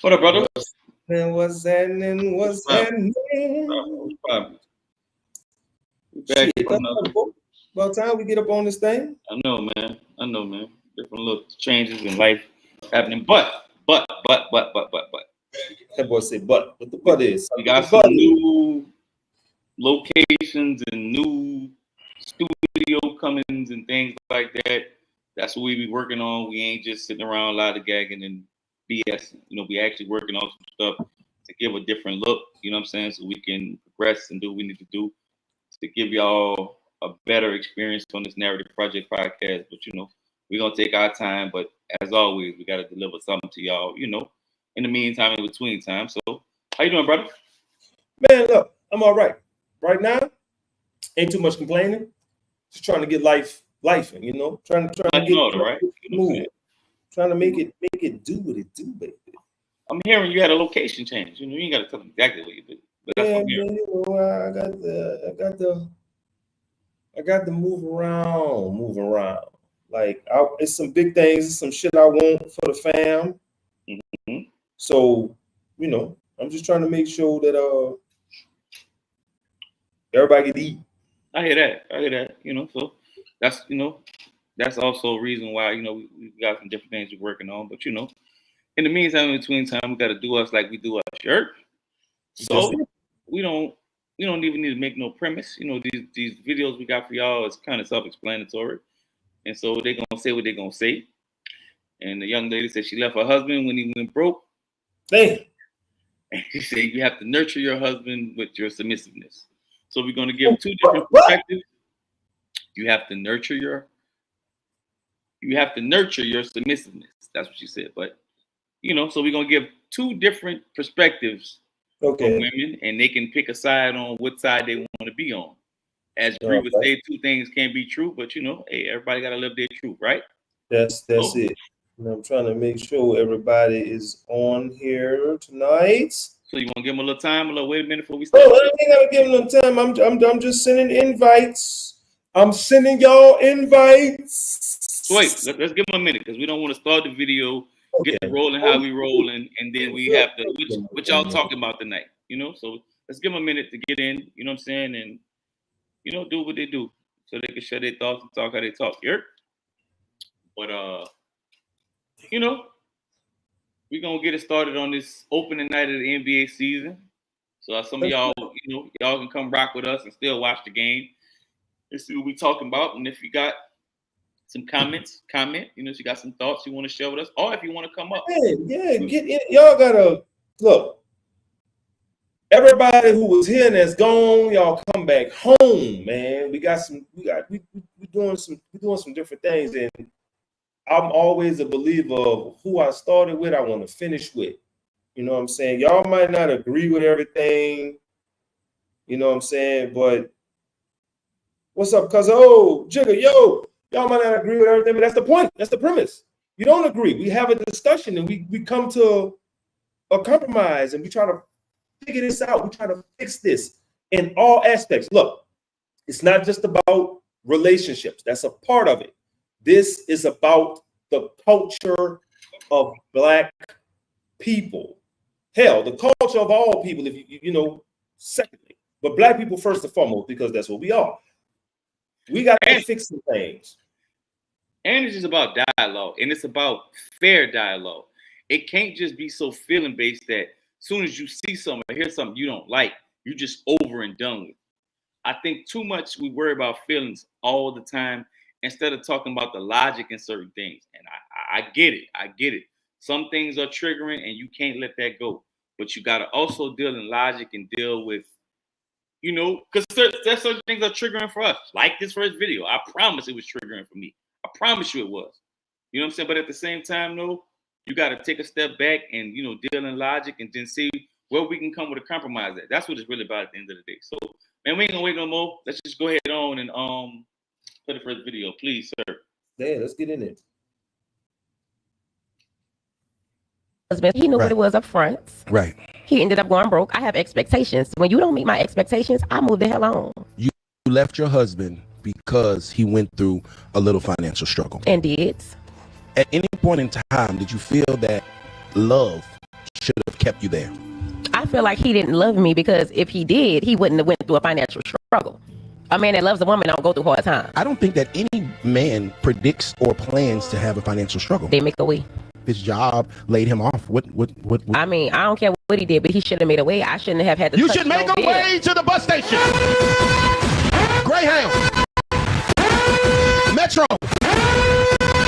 What up, brother? What's happening? What's happening? Back Shit, about time we get up on this thing. I know, man. Different little changes in life happening, but. That boy said, but the butt is. We got some new locations and new studio comings and things like that. That's what we be working on. We ain't just sitting around lollygagging and BS. You know, we actually working on some stuff to give a different look. You know what I'm saying? So we can progress and do what we need to do to give y'all a better experience on this Narrative Project podcast. But, you know, we're going to take our time. But as always, we got to deliver something to y'all, you know, in the meantime, in between time. So how you doing, brother? Man, look, I'm all right. Right now, ain't too much complaining. Just trying to get life, you know, trying to get order, right? Move. Trying to make it do what it do, baby. I'm hearing you had a location change. You know, you ain't got to tell them exactly what you did. But that's what I'm hearing. You know, I got to move around. Like it's some big things, it's some shit I want for the fam. Mm-hmm. So, you know, I'm just trying to make sure that everybody can eat. I hear that. You know, so that's, you know, that's also a reason why, you know, we got some different things we're working on. But, you know, in the meantime, in between time, we got to do us like we do our shirt. So we don't even need to make no premise. You know, these videos we got for y'all is kind of self-explanatory. And so they're going to say what they're going to say. And the young lady said she left her husband when he went broke. Damn. And she said you have to nurture your husband with your submissiveness. So we're going to give two different perspectives. You have to nurture your submissiveness. That's what she said. But, you know, so we're going to give two different perspectives of women, and they can pick a side on what side they want to be on. As Bree would say, two things can't be true, but, you know, hey, everybody got to live their truth, right? That's it. And I'm trying to make sure everybody is on here tonight. So you want to give them a little time? Wait a minute before we start. Oh, I ain't gotta give them no time. I'm just sending invites. I'm sending y'all invites. So wait, let's give them a minute because we don't want to start the video, get it rolling how we rolling, and then we have to what y'all talking about tonight. You know, so let's give them a minute to get in. You know what I'm saying, and you know, do what they do so they can share their thoughts and talk how they talk here. But you know, we're gonna get it started on this opening night of the NBA season. So some of y'all, you know, y'all can come rock with us and still watch the game and see what we talking about. And if you got some comment. You know, if you got some thoughts you want to share with us, or if you want to come up. Yeah, get in. Y'all gotta look. Everybody who was here and that's gone, y'all come back home, man. We doing some different things, and I'm always a believer of who I started with, I want to finish with. You know what I'm saying? Y'all might not agree with everything, you know what I'm saying? But what's up, cuz? Oh, Jigga, yo, y'all might not agree with everything, but that's the point. That's the premise. You don't agree. We have a discussion and we come to a compromise and we try to figure this out. We try to fix this in all aspects. Look, it's not just about relationships. That's a part of it. This is about the culture of Black people. Hell, the culture of all people, if you know, secondly. But Black people first and foremost, because that's what we are. We got to fix some things. And it's just about dialogue, and it's about fair dialogue. It can't just be so feeling-based that as soon as you see something or hear something you don't like, you're just over and done with. I think too much we worry about feelings all the time instead of talking about the logic in certain things. And I get it. Some things are triggering and you can't let that go. But you got to also deal in logic and deal with, you know, because there's certain things that are triggering for us. Like this first video. I promise it was triggering for me. I promise you it was. You know what I'm saying? But at the same time, though, you got to take a step back and, you know, deal in logic and then see where we can come with a compromise at. That's what it's really about at the end of the day. So, man, we ain't going to wait no more. Let's just go ahead on and play the first video, please, sir. Yeah, let's get in it. He knew what it was up front. Right. He ended up going broke. I have expectations. When you don't meet my expectations, I move the hell on. You left your husband because he went through a little financial struggle. And did. At any point in time, did you feel that love should have kept you there? I feel like he didn't love me because if he did, he wouldn't have went through a financial struggle. A man that loves a woman don't go through hard times. I don't think that any man predicts or plans to have a financial struggle. They make a way. His job laid him off. What? I mean, I don't care what he did, but he should have made a way. I shouldn't have had to. You should make a way to the bus station. Greyhound, Metro,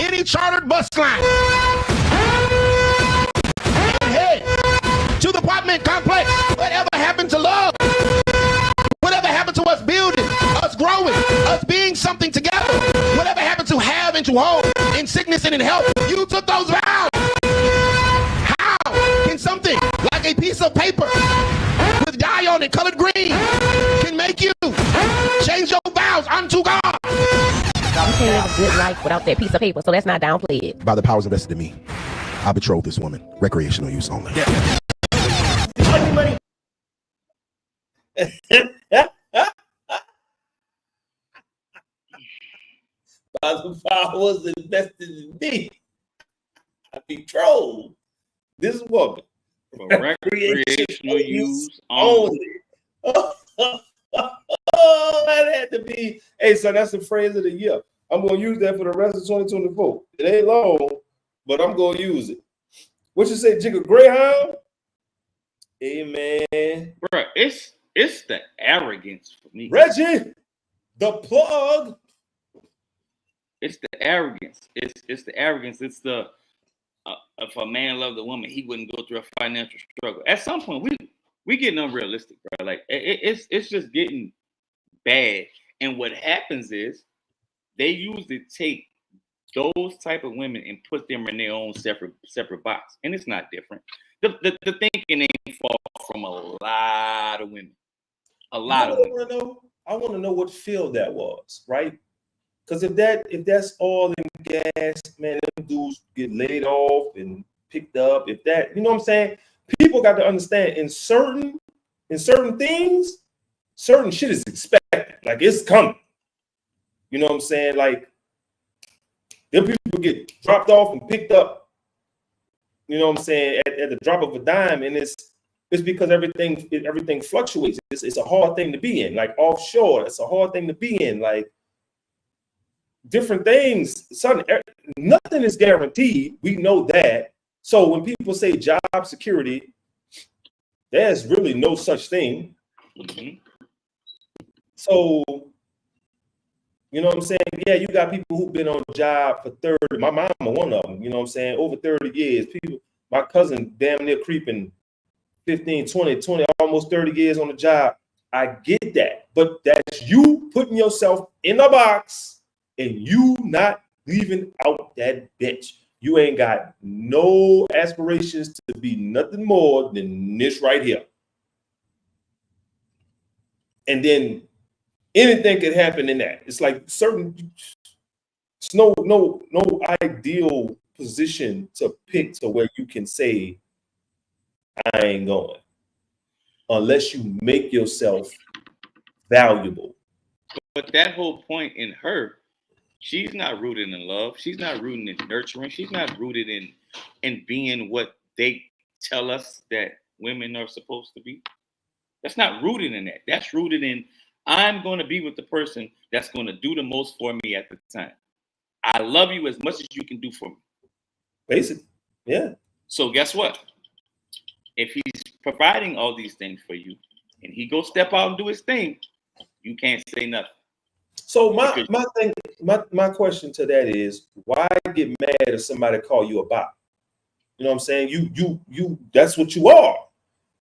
any chartered bus line, and head to the apartment complex. Whatever happened to love? Whatever happened to us building, us growing, us being something together? Whatever happened to have and to hold in sickness and in health? You took those vows. How can something like a piece of paper with dye on it, colored green, can make you change your vows unto God? You can't live a good life without that piece of paper, so that's not downplayed. By the powers invested in me, I betrothed this woman. Recreational use only. Yeah. Money. By the powers invested in me, I betrothed this woman. For recreational use only. Oh, that had to be. Hey, so that's the phrase of the year. I'm going to use that for the rest of 2024. It ain't long, but I'm going to use it. What you say, Jigga Greyhound? Amen. Bro, it's the arrogance for me. Reggie, the plug. It's the arrogance. It's the arrogance. It's the if a man loved a woman, he wouldn't go through a financial struggle. At some point, we getting unrealistic, bro. Like it's just getting bad. And what happens is they usually take those type of women and put them in their own separate box, and it's not different. The thinking ain't far from a lot of women. A lot of women. I want to know what field that was, right? Because if that's all in gas, man, them dudes get laid off and picked up. If that, you know what I'm saying? People got to understand in certain things, certain shit is expected. Like it's coming. You know what I'm saying? Like them people get dropped off and picked up. You know what I'm saying? At the drop of a dime, and it's because everything fluctuates. It's a hard thing to be in. Like offshore, it's a hard thing to be in. Like different things, nothing is guaranteed. We know that. So when people say job security, there's really no such thing. Mm-hmm. So, you know what I'm saying? Yeah, you got people who've been on a job for 30. My mama, one of them, you know what I'm saying? Over 30 years. People, my cousin, damn near creeping 15, 20, almost 30 years on the job. I get that. But that's you putting yourself in a box and you not leaving out that bitch. You ain't got no aspirations to be nothing more than this right here. And then anything could happen in that. It's like it's no ideal position to pick to where you can say, I ain't going. Unless you make yourself valuable. But that whole point in her, she's not rooted in love. She's not rooted in nurturing. She's not rooted in being what they tell us that women are supposed to be. That's not rooted in that. That's rooted in, I'm going to be with the person that's going to do the most for me at the time. I love you as much as you can do for me. Basically, yeah. So guess what? If he's providing all these things for you and he go step out and do his thing, you can't say nothing. So my question to that is, why get mad if somebody call you a bot? You know what I'm saying? You that's what you are.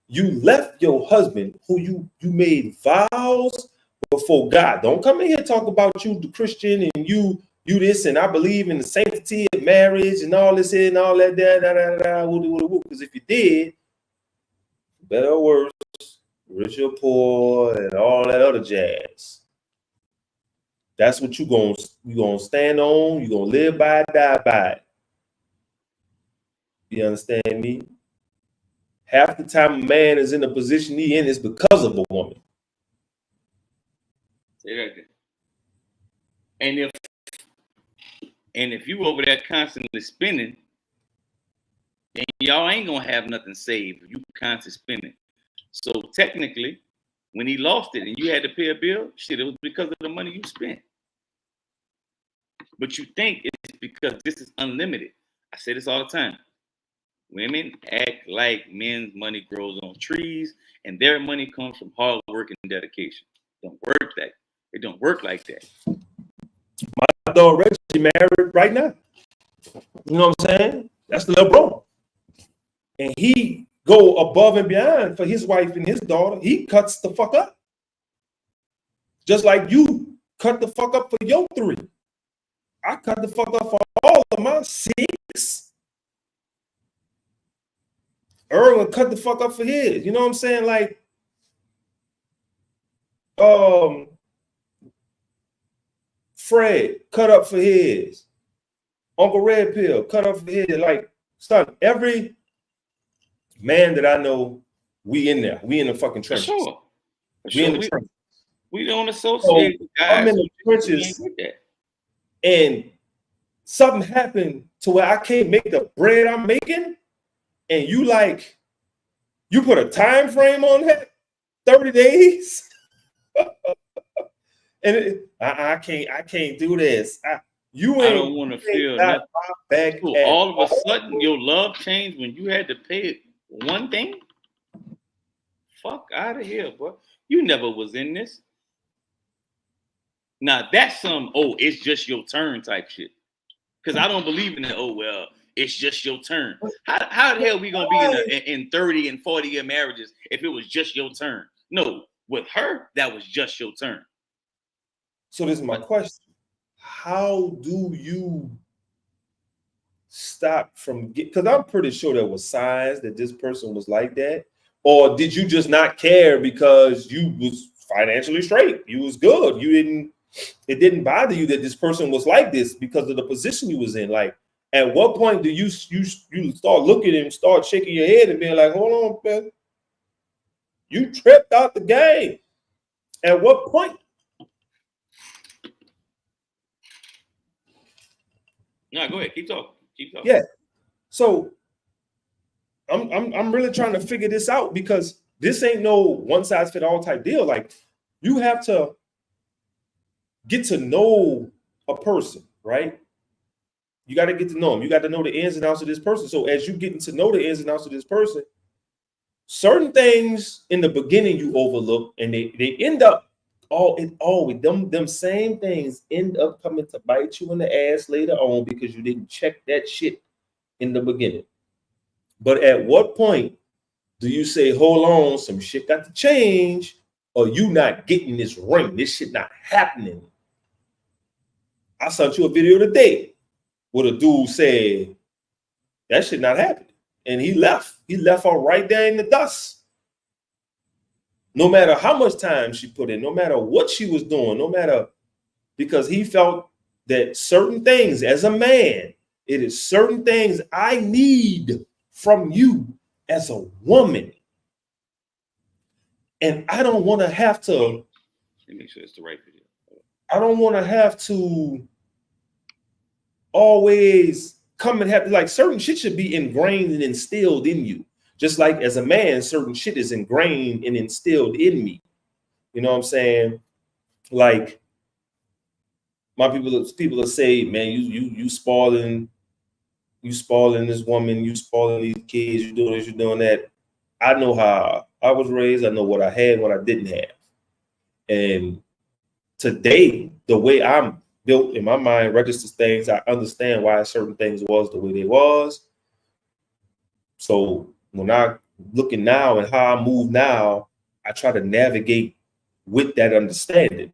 You left your husband who you made vows before God. Don't come in here talk about you the Christian and you this and I believe in the sanctity of marriage and all this and all that because if you did, better or worse, rich or poor and all that other jazz. That's what you gonna stand on. You gonna live by it, die by it. You understand me? Half the time a man is in the position he in is because of a woman. Say that again. And if you over there constantly spinning, And y'all ain't gonna have nothing saved if you constantly spending. So technically, when he lost it and you had to pay a bill, shit, it was because of the money you spent. But you think it's because this is unlimited. I say this all the time. Women act like men's money grows on trees and their money comes from hard work and dedication. It don't work like that. My dog Reggie married right now. You know what I'm saying? That's the little bro. And he go above and beyond for his wife and his daughter. He cuts the fuck up. Just like you cut the fuck up for your 3. I cut the fuck up for all of my 6. Erwin cut the fuck up for his. You know what I'm saying? Like, Fred cut up for his. Uncle Red Pill cut up for his. Like, son, every man that I know, we in there. We in the fucking trenches. For We sure. in the trenches. We don't associate with guys. I'm in the trenches, and something happened to where I can't make the bread I'm making, and you put a time frame on that, 30 days. And I can't do this. I don't want to feel nothing. Back so all of a sudden your love changed when you had to pay one thing. Fuck out of here, bro. You never was in this. Now that's some it's just your turn type shit. Because I don't believe in that. Oh well, it's just your turn. How the hell are we gonna be in 30 and 40-year marriages if it was just your turn? No, with her that was just your turn. So this is my question. How do you stop from because I'm pretty sure there was signs that this person was like that, or did you just not care because you was financially straight? You was good. It didn't bother you that this person was like this because of the position you was in. Like, at what point do you start looking and start shaking your head and being like, hold on, man, you tripped out the game? At what point? No, go ahead. Keep talking. Yeah. So I'm really trying to figure this out because this ain't no one size fit all type deal. Like, you have to get to know a person, right? You got to get to know them. You got to know the ins and outs of this person. So as you getting to know the ins and outs of this person, certain things in the beginning you overlook, and they end up them same things end up coming to bite you in the ass later on because you didn't check that shit in the beginning. But at what point do you say, hold on, some shit got to change, or you not getting this ring? This shit not happening. I sent you a video today where a dude said that shit not happening. And he left. He left her right there in the dust. No matter how much time she put in, no matter what she was doing, because he felt that certain things, as a man, it is certain things I need from you as a woman. And I don't want to have to. Let me make sure it's the right video. I don't want to have to always come and have, like, certain shit should be ingrained and instilled in you. Just like as a man, certain shit is ingrained and instilled in me. You know what I'm saying? Like, my people will say, man, you spoiling this woman, you spoiling these kids, you doing this, you doing that. I know how I was raised. I know what I had, what I didn't have. And today, the way I'm built in my mind registers things. I understand why certain things was the way they was. So when I looking now and how I move now, I try to navigate with that understanding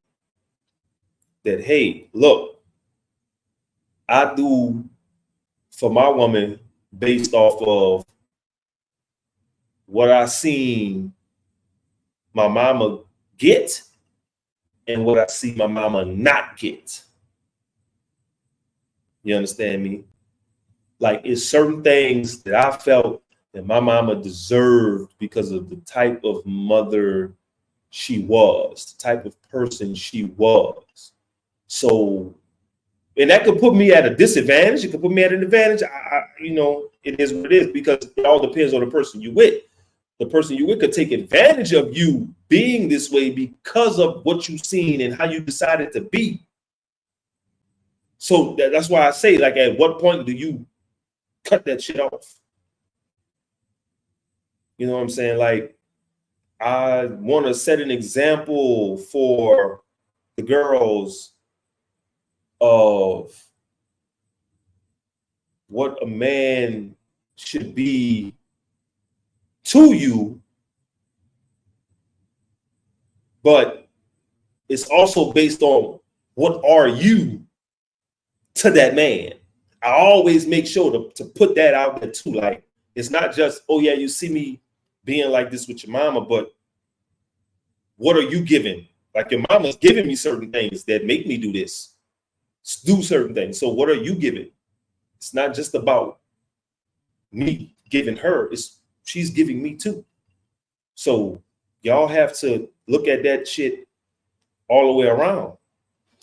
that, hey, look, I do for my woman based off of what I seen my mama get and what I see my mama not get. You understand me? Like, it's certain things that I felt that my mama deserved because of the type of mother she was, the type of person she was. So And that could put me at a disadvantage. It could put me at an advantage. It is what it is, because it all depends on the person you with. The person you with could take advantage of you being this way because of what you've seen and how you decided to be. So that's why I say, like, at what point do you cut that shit off? You know what I'm saying? Like, I want to set an example for the girls of what a man should be to you, but it's also based on what are you to that man. I always make sure to put that out there too. Like, it's not just, oh yeah, you see me being like this with your mama, but what are you giving? Like, your mama's giving me certain things that make me do this, do certain things. So what are you giving? It's not just about me giving her, she's giving me too. So y'all have to look at that shit all the way around.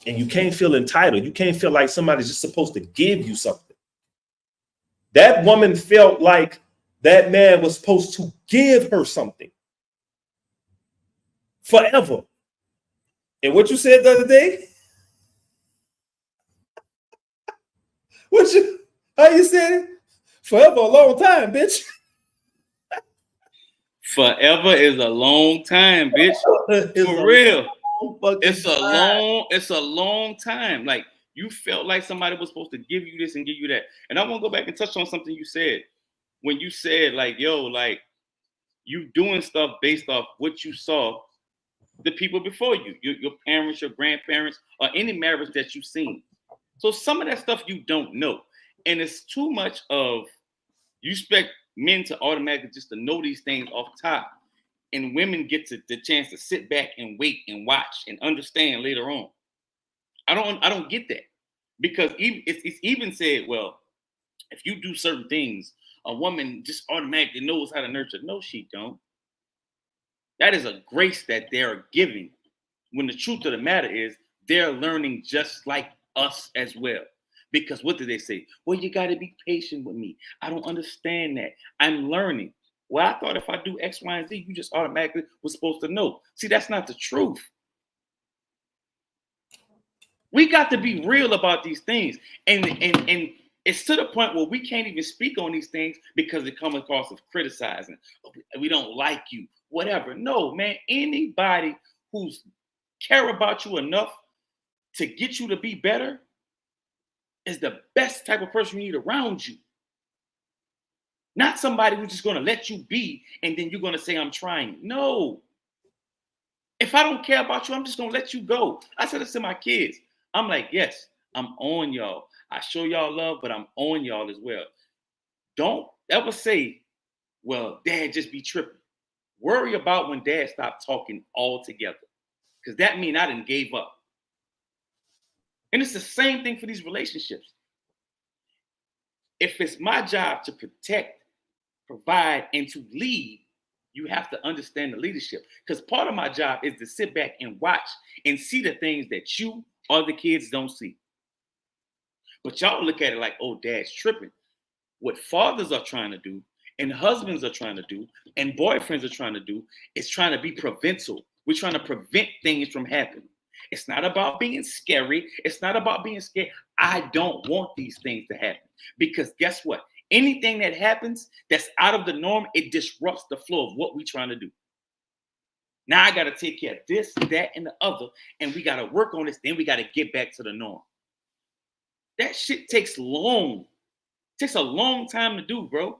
And you can't feel entitled. You can't feel like somebody's just supposed to give you something. That woman felt like that man was supposed to give her something forever. And what you said the other day? How you said it? Forever a long time, bitch. Forever is a long time, bitch. For real. It's a long time. Like, you felt like somebody was supposed to give you this and give you that. And I want to go back and touch on something you said. When you said, like, yo, like, you doing stuff based off what you saw the people before you, your parents, your grandparents, or any marriage that you've seen. So some of that stuff you don't know. And it's too much of, you expect men to automatically just to know these things off top. And women get the chance to sit back and wait and watch and understand later on. I don't get that, because it's even said, well, if you do certain things, a woman just automatically knows how to nurture. No, she don't. That is a grace that they're giving, when the truth of the matter is they're learning just like us as well. Because what do they say? Well, you got to be patient with me. I don't understand that. I'm learning. Well, I thought if I do X, Y, and Z, you just automatically was supposed to know. See, that's not the truth. We got to be real about these things. And it's to the point where we can't even speak on these things because it comes across as criticizing. We don't like you, whatever. No, man, anybody who's care about you enough to get you to be better is the best type of person you need around you. Not somebody who's just going to let you be and then you're going to say, I'm trying. No. If I don't care about you, I'm just going to let you go. I said this to my kids. I'm like, yes, I'm on y'all. I show y'all love, but I'm on y'all as well. Don't ever say, well, dad just be tripping. Worry about when dad stopped talking altogether, because that means I done gave up. And it's the same thing for these relationships. If it's my job to protect, provide, and to lead, you have to understand the leadership. Because part of my job is to sit back and watch and see the things that you or the kids don't see. But y'all look at it like, oh, dad's tripping. What fathers are trying to do, and husbands are trying to do, and boyfriends are trying to do, is trying to be preventable. We're trying to prevent things from happening. It's not about being scary. It's not about being scared. I don't want these things to happen, because guess what? Anything that happens that's out of the norm, it disrupts the flow of what we're trying to do. Now I got to take care of this, that, and the other, and we got to work on this. Then we got to get back to the norm. That shit takes a long time to do, bro.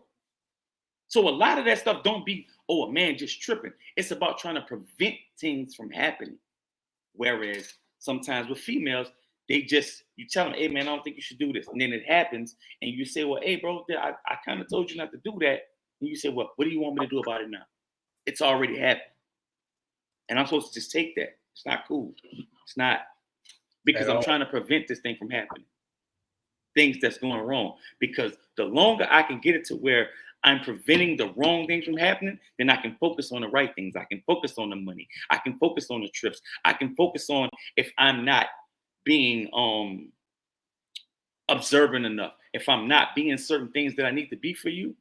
So a lot of that stuff don't be, oh, a man just tripping. It's about trying to prevent things from happening. Whereas sometimes with females, you tell them, hey, man, I don't think you should do this. And then it happens. And you say, well, hey, bro, I kind of told you not to do that. And you say, well, what do you want me to do about it now? It's already happened. And I'm supposed to just take that. It's not cool. It's not. Because I'm trying to prevent this thing from happening. Things that's going wrong. Because the longer I can get it to where I'm preventing the wrong things from happening, then I can focus on the right things. I can focus on the money. I can focus on the trips. I can focus on if I'm not being observant enough, if I'm not being certain things that I need to be for you,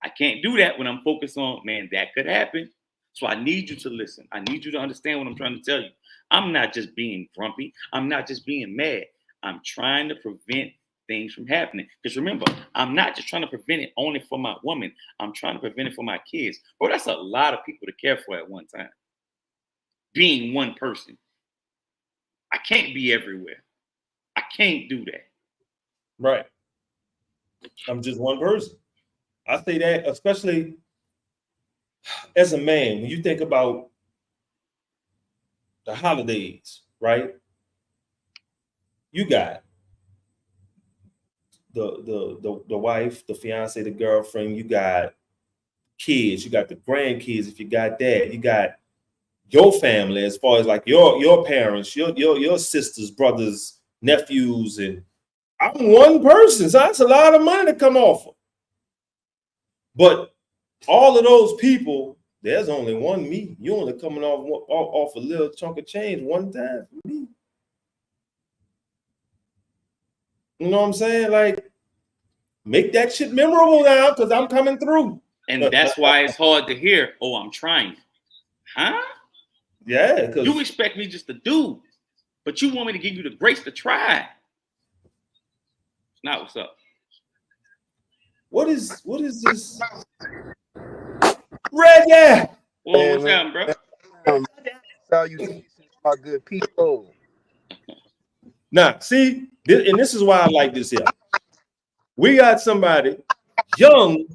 I can't do that when I'm focused on, man, that could happen. So I need you to listen. I need you to understand what I'm trying to tell you. I'm not just being grumpy. I'm not just being mad. I'm trying to prevent things from happening. Because remember, I'm not just trying to prevent it only for my woman. I'm trying to prevent it for my kids. Bro, that's a lot of people to care for at one time. Being one person. I can't be everywhere. I can't do that. Right. I'm just one person. I say that, especially as a man, when you think about the holidays, right? You got the wife, the fiance, the girlfriend, you got kids, you got the grandkids, if you got that, you got your family as far as like your parents, your sisters, brothers, nephews, and I'm one person, so that's a lot of money to come off of. But all of those people, there's only one me. You only coming off a little chunk of change one time for me. You know what I'm saying? Like, make that shit memorable now, because I'm coming through. And that's why it's hard to hear, oh, I'm trying. Huh? Yeah. You expect me just to do, but you want me to give you the grace to try. It's not what's up. What is this? Reggae. Well, what's happening, bro? Salutations, my good people. Now, see, and this is why I like this here. We got somebody young,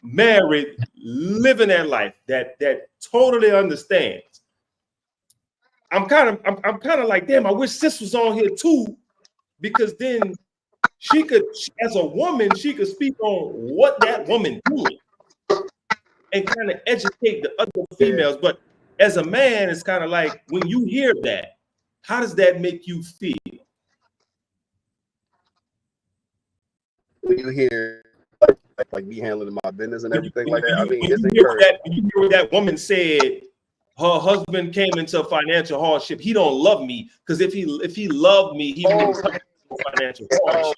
married, living that life that totally understands. I'm kind of like, damn, I wish sis was on here too, because then she could, as a woman, she could speak on what that woman doing and kind of educate the other females. But as a man, it's kind of like, when you hear that, how does that make you feel? When you hear like me handling my business and everything like that, I mean, it's when you hear what that woman said, her husband came into financial hardship. He don't love me, because if he loved me, he wouldn't come into financial hardship.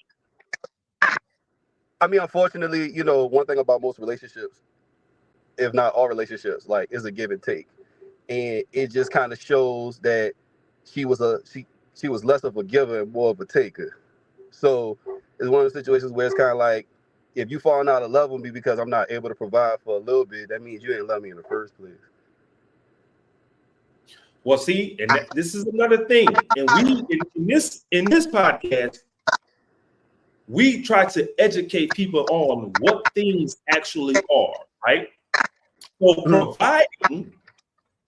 I mean, unfortunately, you know, one thing about most relationships, if not all relationships, like, is a give and take, and it just kind of shows that she was less of a giver and more of a taker. So it's one of the situations where it's kind of like, if you falling out of love with me because I'm not able to provide for a little bit, that means you ain't love me in the first place. Well, see, and this is another thing. And we in this podcast, we try to educate people on what things actually are, right? So providing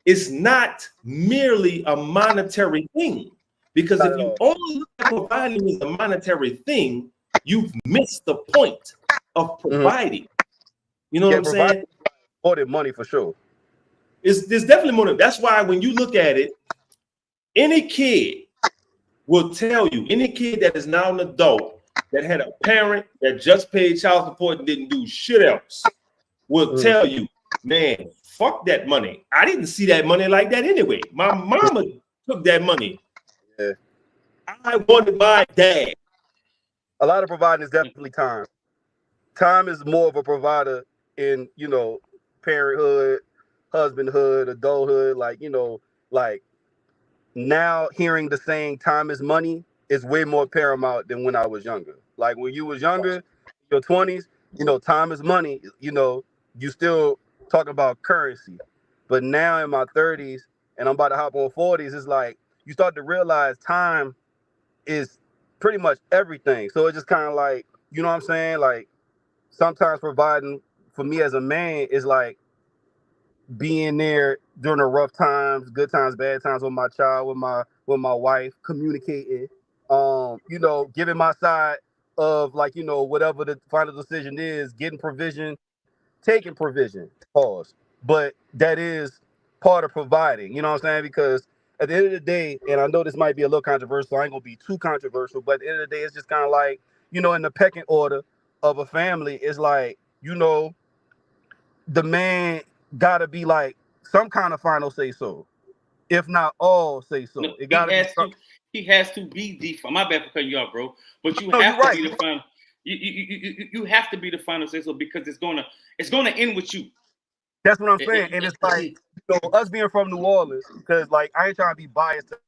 is not merely a monetary thing, because if you only look at providing as a monetary thing, you've missed the point of providing. You know what I'm saying? More than money, for sure. There's definitely more. That's why when you look at it, any kid will tell you, any kid that is now an adult that had a parent that just paid child support and didn't do shit else will tell you, man, fuck that money. I didn't see that money like that anyway. My mama took that money. Yeah. I wanted my dad. A lot of providing is definitely time. Time is more of a provider in, you know, parenthood, husbandhood, adulthood. Like, you know, like now hearing the saying time is money is way more paramount than when I was younger. Like when you was younger, your 20s, you know, time is money, you know, you still talk about currency. But now in my 30s and I'm about to hop on 40s, it's like you start to realize time is pretty much everything. So it's just kind of like, you know what I'm saying? Like sometimes providing for me as a man is like being there during the rough times, good times, bad times with my child, with my wife, communicating, you know, giving my side of like, you know, whatever the final decision is, getting provision, taking provision, pause. But that is part of providing, you know what I'm saying? Because at the end of the day, and I know this might be a little controversial, I ain't gonna be too controversial, but at the end of the day, it's just kind of like, you know, in the pecking order of a family, it's like, you know, the man gotta be like some kind of final say so, if not all say so. No, it gotta be He has to be the. My bad for cutting you off, bro. But you No, have you're to right. be the final. You have to be the final say so because it's gonna end with you. That's what I'm saying. And it's like, you know, us being from New Orleans, because like I ain't trying to be biased to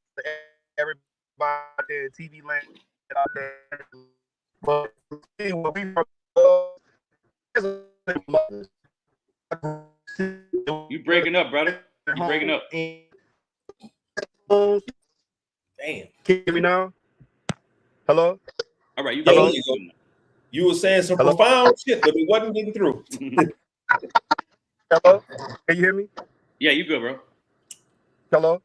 everybody in TV land out there, but when we from You breaking up, brother. You breaking up. Damn. Can you hear me now? Hello? All right, you Yeah, go. you were saying some Hello? profound shit, but it wasn't getting through. Hello? Can you hear me? Yeah, you good, bro. Hello?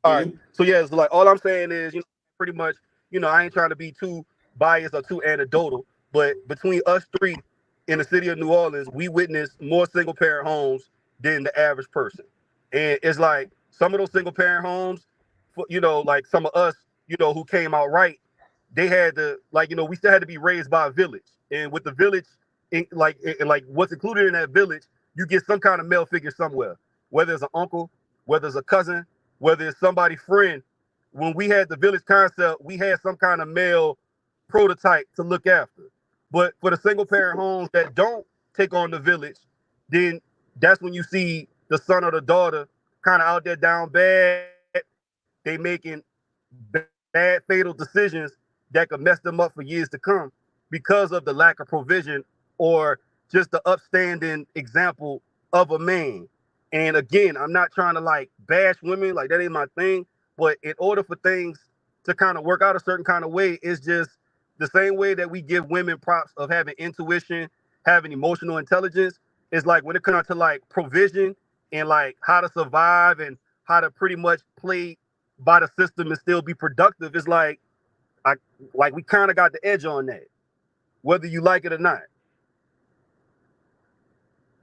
All right. So yeah, it's like all I'm saying is, you know, pretty much, you know, I ain't trying to be too biased or too anecdotal, but between us three in the city of New Orleans, we witnessed more single parent homes than the average person. And it's like some of those single parent homes, you know, like some of us, you know, who came out right, they had to, like, you know, we still had to be raised by a village. And with the village, like what's included in that village, you get some kind of male figure somewhere, whether it's an uncle, whether it's a cousin, whether it's somebody's friend. When we had the village concept, we had some kind of male prototype to look after. But for the single parent homes that don't take on the village, then that's when you see the son or the daughter kind of out there down bad. They making bad, fatal decisions that could mess them up for years to come because of the lack of provision or just the upstanding example of a man. And again, I'm not trying to like bash women, like that ain't my thing. But in order for things to kind of work out a certain kind of way, it's just the same way that we give women props of having intuition, having emotional intelligence. It's like when it comes to like provision and like how to survive and how to pretty much play by the system and still be productive, it's like we kind of got the edge on that, whether you like it or not.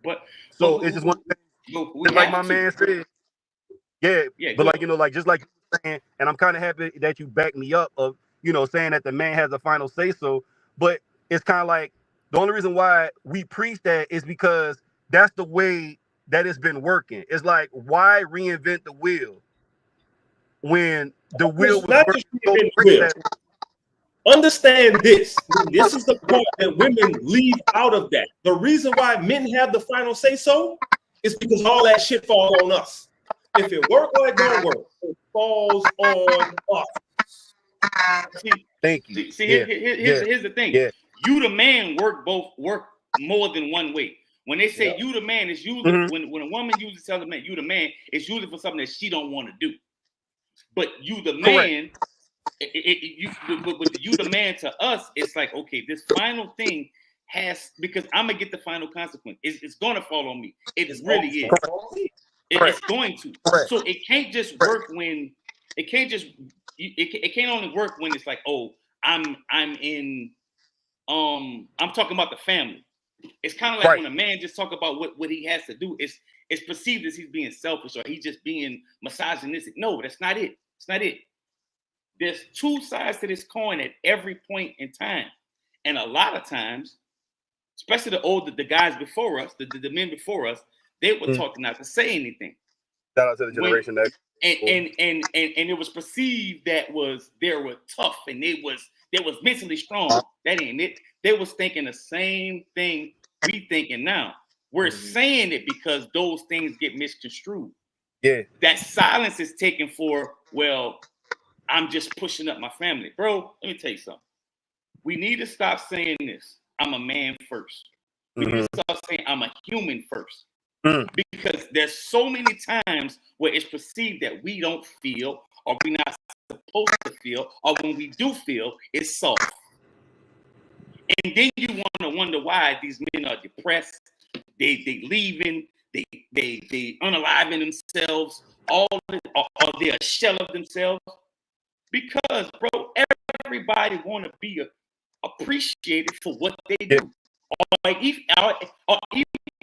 But so it's just one thing. It's like my man said, yeah, but like, you know, like just like you're saying, and I'm kind of happy that you back me up of, you know, saying that the man has a final say so. But it's kind of like the only reason why we preach that is because that's the way that it's been working. It's like, why reinvent the wheel when the wheel was not working just so reinvent the great wheel. that Understand this. This is the part that women leave out of that. The reason why men have the final say so is because all that shit falls on us. If it work or it don't work, it falls on us. Thank you. See, here's the thing. Yeah. You the man work more than one way. When they say you the man, it's usually when a woman usually tells a man you the man, it's usually for something that she don't want to do. But you the man, you the man to us, it's like, okay, this final thing has, because I'm gonna get the final consequence. It's gonna fall on me. It really is. It's going to. So it can't just work when it can't just it can't only work when it's like, oh, I'm talking about the family. It's kind of like when a man just talk about what he has to do, it's perceived as he's being selfish or he's just being misogynistic. No, that's not it. It's not it. There's two sides to this coin at every point in time. And a lot of times, especially the guys before us, the men before us, they were taught not to say anything. Shout out to the generation that and it was perceived that they were tough and they was mentally strong. That ain't it. They was thinking the same thing we thinking now. We're saying it because those things get misconstrued. Yeah. That silence is taken for, well, I'm just pushing up my family. Bro, let me tell you something. We need to stop saying this. I'm a man first. We need to stop saying I'm a human first. Because there's so many times where it's perceived that we don't feel or we're not supposed to feel, or when we do feel, it's soft. And then you want to wonder why these men are depressed, they leaving, they unaliving themselves, or they're a shell of themselves. Because, bro, everybody want to be appreciated for what they do. Or even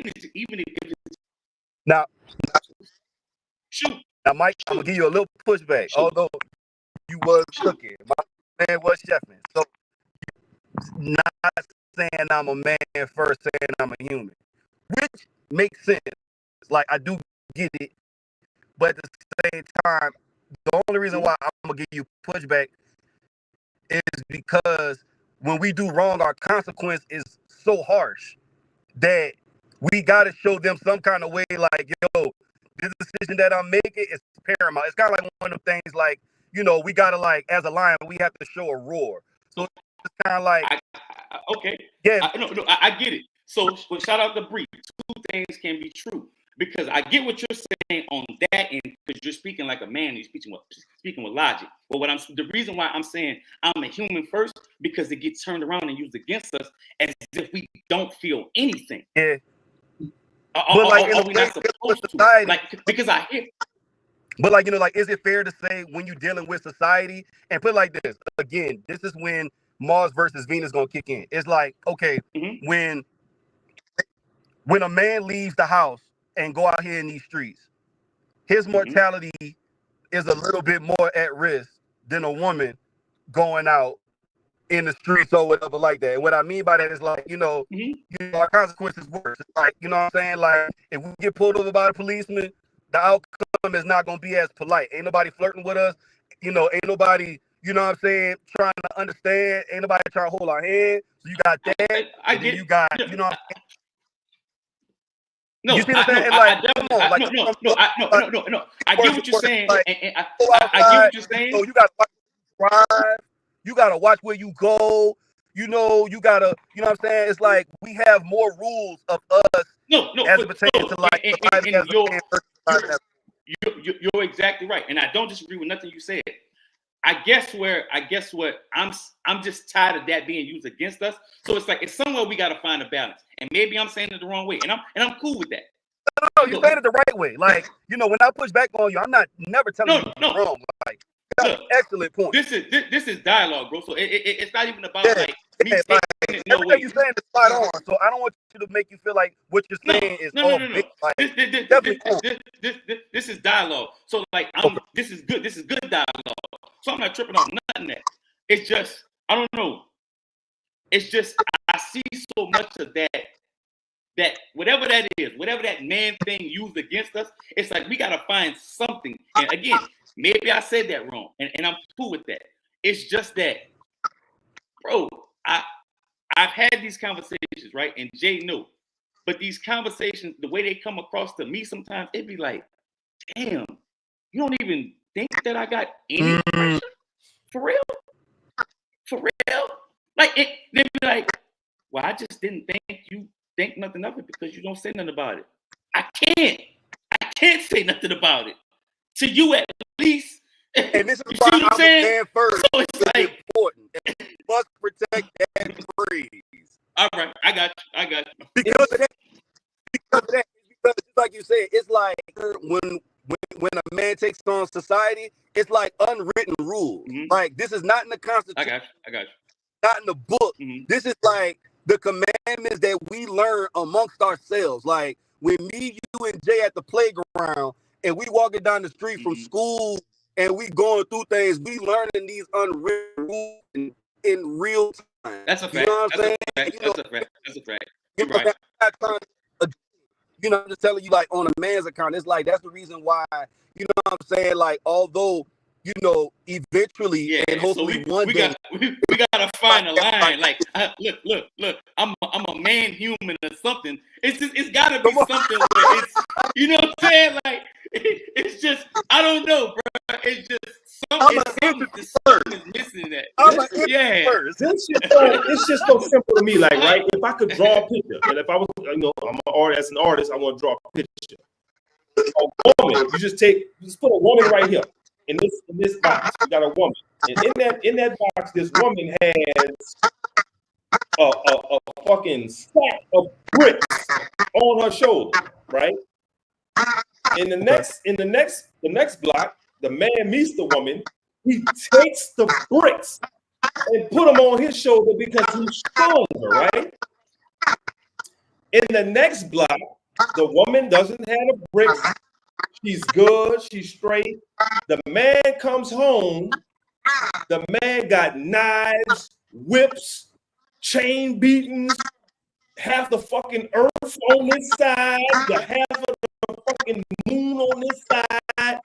if it's now, shoot. Now, Mike, I'm gonna give you a little pushback. Although you was cooking, my man was chefing. So, not saying I'm a man first, saying I'm a human, which makes sense. Like, I do get it, but at the same time, the only reason why I'm gonna give you pushback is because when we do wrong, our consequence is so harsh that we gotta show them some kind of way, like, yo, this decision that I'm making is paramount. It's kind of like one of them things, like, you know, we gotta, like, as a lion, we have to show a roar. So it's kind of like, okay, yeah, I get it. So shout out to Bree. Two things can be true, because I get what you're saying on that end, because you're speaking like a man. You're speaking with logic. But the reason why I'm saying I'm a human first, because it gets turned around and used against us as if we don't feel anything. Yeah. But like, are we not supposed to? Like, because I hear. But like, you know, like, is it fair to say when you're dealing with society, and put it like this, again, this is when Mars versus Venus gonna kick in. It's like, okay, when a man leaves the house and go out here in these streets, his mortality is a little bit more at risk than a woman going out in the streets or whatever like that. And what I mean by that is, like, you know, our consequences worse. It's like, you know what I'm saying? Like, if we get pulled over by a policeman, the outcome is not gonna be as polite. Ain't nobody flirting with us. You know, ain't nobody, you know what I'm saying, trying to understand. Ain't nobody trying to hold our hand. So you got that. I get you got, you know what I'm saying? No, you see what I'm saying? No, like, no. I get what you're saying. Like, and I get what you're saying. So you got to drive. You got to watch where you go. You know, you got to, you know what I'm saying? It's like we have more rules of us as it pertains to, like, you're exactly right. And I don't disagree with nothing you said. I guess what I'm just tired of that being used against us. So it's like, it's somewhere we got to find a balance. And maybe I'm saying it the wrong way, and I'm cool with that. No, you're saying it the right way. Like, you know, when I push back on you, I'm not never telling you you're wrong. Like, you got an excellent point. This is dialogue, bro. So it's not even about like me saying it. No way. Everything you're saying is spot on. So I don't want you to make you feel like what you're saying is all big. Like, this is dialogue. So like, this is good. This is good dialogue. So I'm not tripping on nothing that. It's just, I don't know. It's just, I see so much of that whatever that is, whatever that man thing used against us, it's like we got to find something. And again, maybe I said that wrong, and I'm cool with that. It's just that, bro, I've had these conversations, right? And Jay knew. But these conversations, the way they come across to me sometimes, it'd be like, damn, you don't even think that I got any pressure? For real? For real? Like, they'd be like, well, I just didn't think you think nothing of it because you don't say nothing about it. I can't say nothing about it. To you at least. And this is you why see what I'm saying? Stand first. So it's like, important. You must protect and freeze. All right, I got you. Because of that, because just like you said, it's like when a man takes on society, it's like unwritten rules. Like, this is not in the Constitution. I got you. Not in the book. This is like the commandments that we learn amongst ourselves. Like, when me, you, and Jay at the playground, and we walking down the street from school, and we going through things, we learning these unwritten rules in real time. That's a fact. You know what I'm saying? That's a fact. You're right. You know, I'm just telling you, like, on a man's account, it's like, that's the reason why, you know what I'm saying? Like, although, you know, eventually, and hopefully one day, we gotta find a line. Like, look, I'm a man, human, or something. It's gotta be something where it's, you know what I'm saying? Like, it's just, I don't know, bro. It's just something is missing that. It's just so simple to me. Like, right? If I could draw a picture, and if I was, you know, I'm an artist. As an artist, I want to draw a picture. A woman, you just put a woman right here. In this box, you got a woman, and in that box, this woman has a fucking stack of bricks on her shoulder, right? In the next block, the man meets the woman. He takes the bricks and put them on his shoulder because he's stronger, right? In the next block, the woman doesn't have the bricks. She's good. She's straight. The man comes home. The man got knives, whips, chain beatings, half the fucking earth on this side, the half of the fucking moon on this side.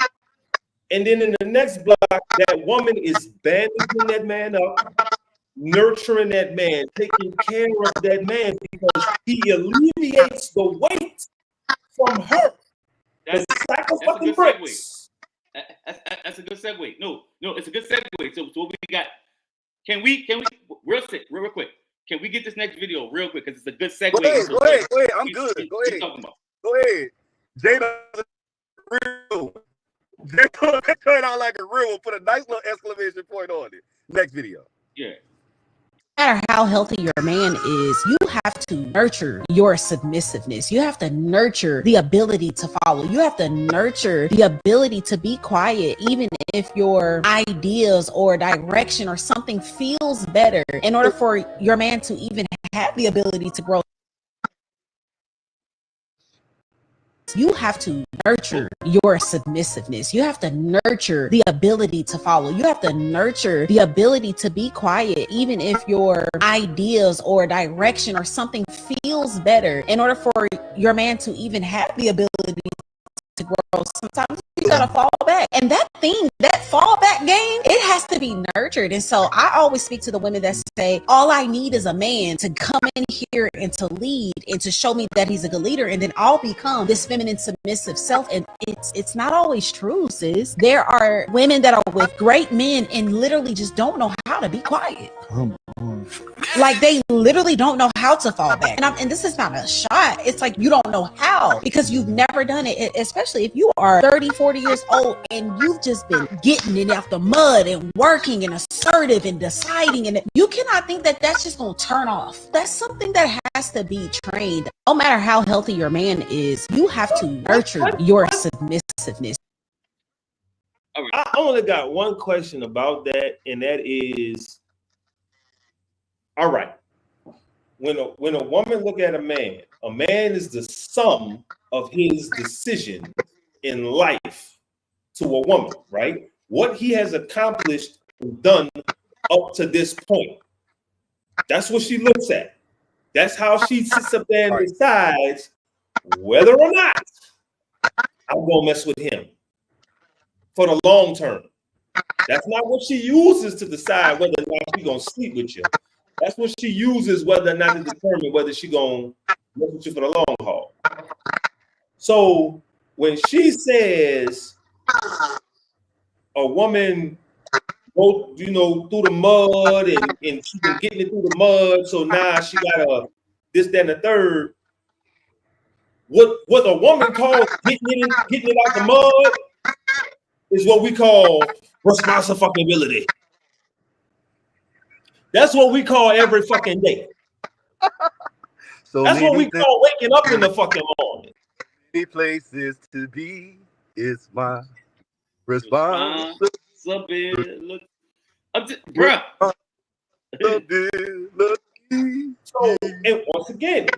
And then in the next block, that woman is bandaging that man up, nurturing that man, taking care of that man because he alleviates the weight from her. The sack of fucking bricks. That's a good segue. No, it's a good segue. So what we got? Can we real quick? Can we get this next video real quick? Because it's a good segue. Go ahead. I'm good. Go ahead. Go ahead. Jada's real. Jada turned out like a real one. Put a nice little exclamation point on it. Next video. Yeah. No matter how healthy your man is, you have to nurture your submissiveness. You have to nurture the ability to follow. You have to nurture the ability to be quiet, even if your ideas or direction or something feels better, in order for your man to even have the ability to grow. You have to nurture your submissiveness. You have to nurture the ability to follow. You have to nurture the ability to be quiet, even if your ideas or direction or something feels better, in order for your man to even have the ability to grow. Sometimes you gotta fall back, and that fallback game, it has to be nurtured. And so I always speak to the women that say, all I need is a man to come in here and to lead and to show me that he's a good leader, and then I'll become this feminine submissive self. And it's not always true, sis. There are women that are with great men and literally just don't know how to be quiet. Like, they literally don't know how to fall back. And this is not a shot. It's like, you don't know how, because you've never done it, especially if you are 30, 40 years old and you've just been getting it out the mud and working and assertive and deciding. And you cannot think that that's just going to turn off. That's something that has to be trained. No matter how healthy your man is, you have to nurture your submissiveness. I only got one question about that, and that is, all right, when a woman look at a man is the sum of his decisions in life to a woman, right? What he has accomplished and done up to this point. That's what she looks at. That's how she sits up there and decides whether or not I'm gonna mess with him for the long term. That's not what she uses to decide whether or not she's gonna sleep with you. That's what she uses whether or not to determine whether she's gonna mess with you for the long haul. So when she says a woman go, through the mud and she's been getting it through the mud, so now she got a this, that, and the third. What a woman calls getting it out the mud is what we call responsibility. That's what we call every fucking day. So that's what we call waking up in the fucking morning. Many places to be is my responsibility. Bruh. So, and once again,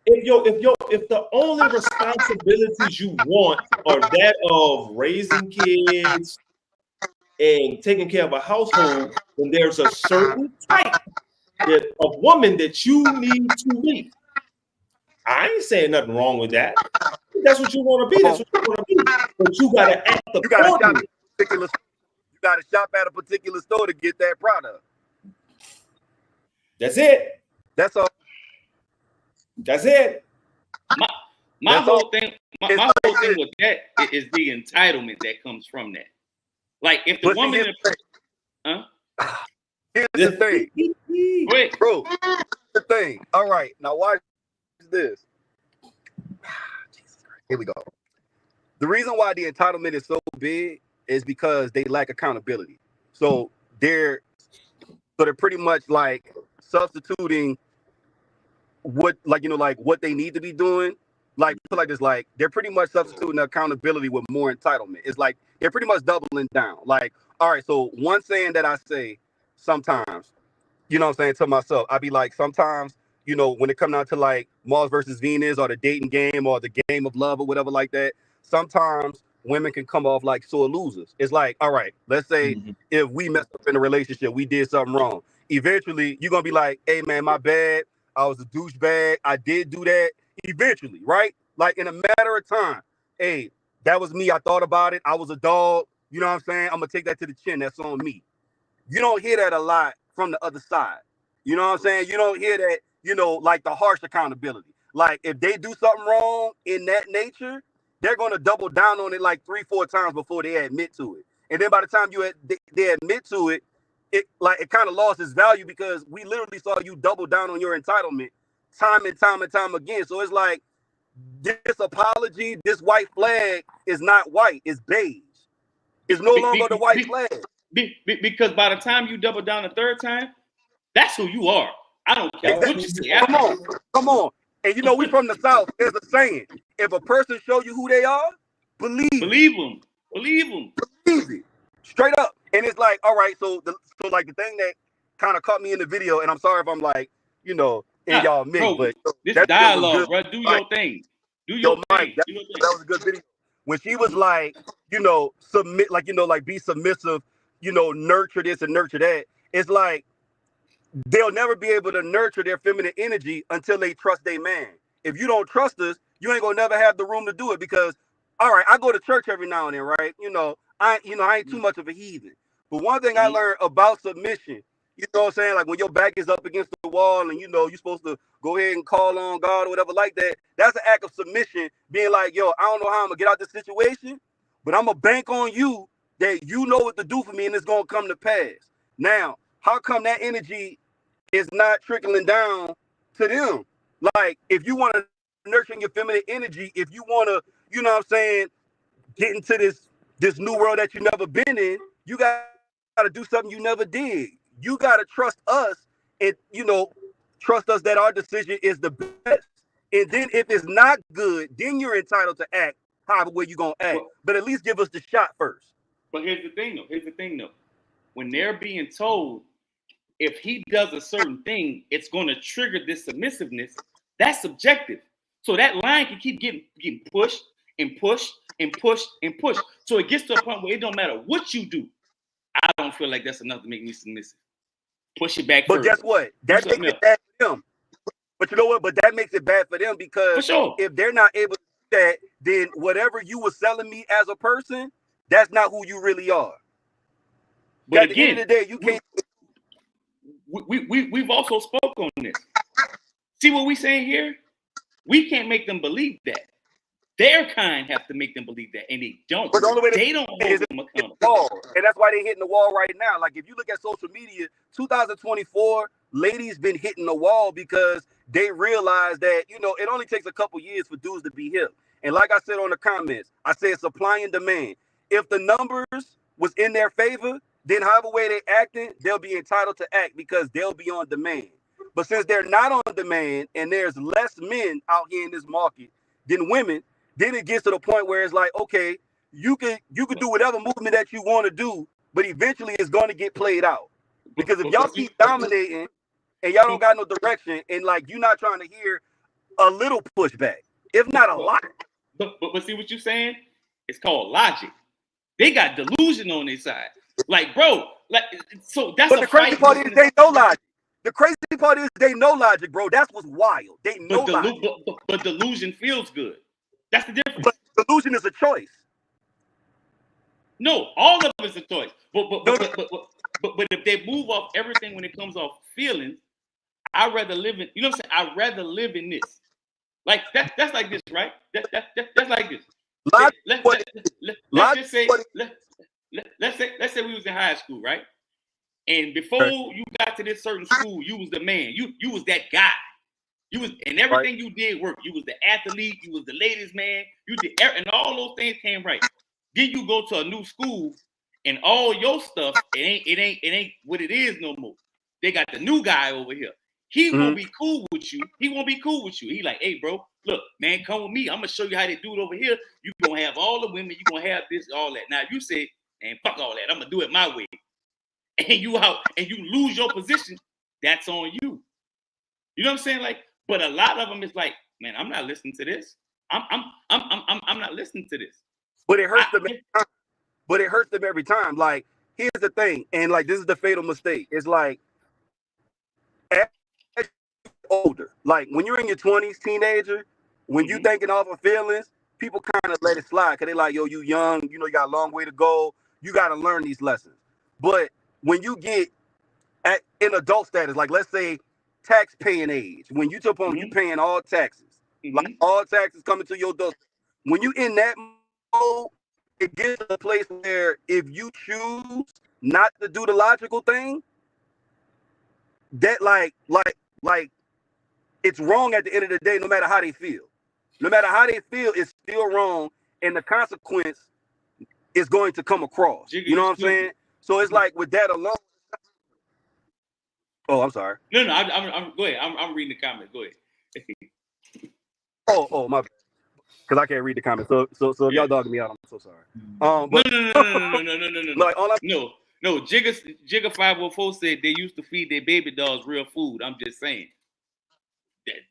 if the only responsibilities you want are that of raising kids and taking care of a household, then there's a certain type of woman that you need to meet. I ain't saying nothing wrong with that. If that's what you want to be. That's what you want to be. But you gotta act accordingly. You gotta shop at a particular store to get that product. That's it. That's all. That's it. My whole thing with that is the entitlement that comes from that. Like, if the woman, here's the thing. Wait, bro. Here's the thing. All right, now watch this. Jesus Christ. Here we go. The reason why the entitlement is so big is because they lack accountability. So they're pretty much like substituting what they need to be doing. Like this, like they're pretty much substituting accountability with more entitlement. It's like they're pretty much doubling down. Like, all right, so one saying that I say sometimes, what I'm saying to myself, I be like, sometimes, when it comes down to like Mars versus Venus or the dating game or the game of love or whatever like that, sometimes women can come off like sore losers. It's like, all right, let's say if we messed up in a relationship, we did something wrong. Eventually, you're going to be like, hey, man, my bad. I was a douchebag. I did do that. Eventually, right? Like in a matter of time, hey, that was me. I thought about it. I was a dog. You know what I'm saying? I'm gonna take that to the chin. That's on me. You don't hear that a lot from the other side. You know what I'm saying? You don't hear that, like the harsh accountability. Like if they do something wrong in that nature, they're gonna double down on it like 3-4 times before they admit to it. And then by the time they admit to it, it kind of lost its value because we literally saw you double down on your entitlement time and time and time again. So it's like this apology, this white flag is not white, it's beige. It's no longer the white flag. Because by the time you double down the third time, that's who you are. I don't care what you say. Come on. And we from the South. There's a saying: if a person show you who they are, believe them. Believe it. Straight up. And it's like, all right. So the thing that kind of caught me in the video, and I'm sorry if I'm like, in y'all mix, but this dialogue, bro. Do your thing. Do your thing. Mike, that was a good video. When she was like, submit, like be submissive, nurture this and nurture that. It's like they'll never be able to nurture their feminine energy until they trust their man. If you don't trust us, you ain't gonna never have the room to do it because, all right, I go to church every now and then, right? I ain't too much of a heathen. But one thing I learned about submission, you know what I'm saying? Like when your back is up against the wall and you're supposed to go ahead and call on God or whatever like that, that's an act of submission, being like, yo, I don't know how I'm gonna get out this situation, but I'm gonna bank on you that you know what to do for me and it's gonna come to pass. Now, how come that energy is not trickling down to them? Like, if you want to nurture your feminine energy, if you want to, get into this new world that you've never been in, you got to do something you never did. You got to trust us and, trust us that our decision is the best. And then if it's not good, then you're entitled to act however way you're going to act. But at least give us the shot first. But here's the thing, though. When they're being told, if he does a certain thing, it's going to trigger this submissiveness, that's subjective. So that line can keep getting pushed and pushed and pushed and pushed. So it gets to a point where it don't matter what you do. I don't feel like that's enough to make me submissive. Push it back. But guess what? That makes it bad for them. But you know what? But that makes it bad for them because if they're not able to do that, then whatever you were selling me as a person, that's not who you really are. But at the end of the day, you can't. We've also spoke on this. See what we saying here? We can't make them believe that. Their kind have to make them believe that, and they don't. But the only way they don't hold them accountable. And that's why they're hitting the wall right now. Like if you look at social media, 2024, ladies been hitting the wall because they realize that, it only takes a couple years for dudes to be hip. And like I said on the comments, I said supply and demand. If the numbers was in their favor, then however way they acting, they'll be entitled to act because they'll be on demand. But since they're not on demand and there's less men out here in this market than women, then it gets to the point where it's like, okay, you can do whatever movement that you want to do, but eventually it's going to get played out. Because if y'all keep dominating and y'all don't got no direction and like you're not trying to hear a little pushback, if not a lot. But see what you're saying? It's called logic. They got delusion on their side. Like, bro, so that's. But the crazy part is they know logic. The crazy part is they know logic, bro. That's what's wild. They know logic. But delusion feels good. That's the difference. But delusion is a choice. No, all of it's a choice. But if they move off everything when it comes off feelings, I'd rather live in. You know what I'm saying? I'd rather live in this. Like that's like this, right? That's like this. Let's say we was in high school, right? And before you got to this certain school, you was the man. You was that guy. You was, and everything you did work. You was the athlete. You was the ladies' man. You did, and all those things came right. Then you go to a new school, and all your stuff it ain't what it is no more. They got the new guy over here. He won't be cool with you. He won't be cool with you. He like, hey, bro, look, man, come with me. I'm gonna show you how they do it over here. You gonna have all the women. You gonna have this, all that. Now, if you say, and fuck all that, I'm gonna do it my way, and you out and you lose your position, that's on you. You know what I'm saying? Like, but a lot of them is like, man, I'm not listening to this. I'm not listening to this. But it hurts them. But it hurts them every time. Like, here's the thing, and like this is the fatal mistake. It's like, as older, like when you're in your 20s, teenager, when you thinking off of feelings, people kind of let it slide because they're like, yo, you young, you know, you got a long way to go. You got to learn these lessons. But when you get in adult status, like let's say tax paying age, when you took on, you paying all taxes, like all taxes coming to your door. When you in that mode, it gets to a place where if you choose not to do the logical thing, that like it's wrong at the end of the day, no matter how they feel. No matter how they feel, it's still wrong, and the consequence is going to come across. You know what I'm saying? So it's like with that alone. Oh, I'm sorry. No, I'm go ahead. I'm reading the comment. Go ahead. Oh, my bad. Because I can't read the comments. So if y'all dogging me out, I'm so sorry. But No. Like all No, Jigga 504 said they used to feed their baby dolls real food. I'm just saying.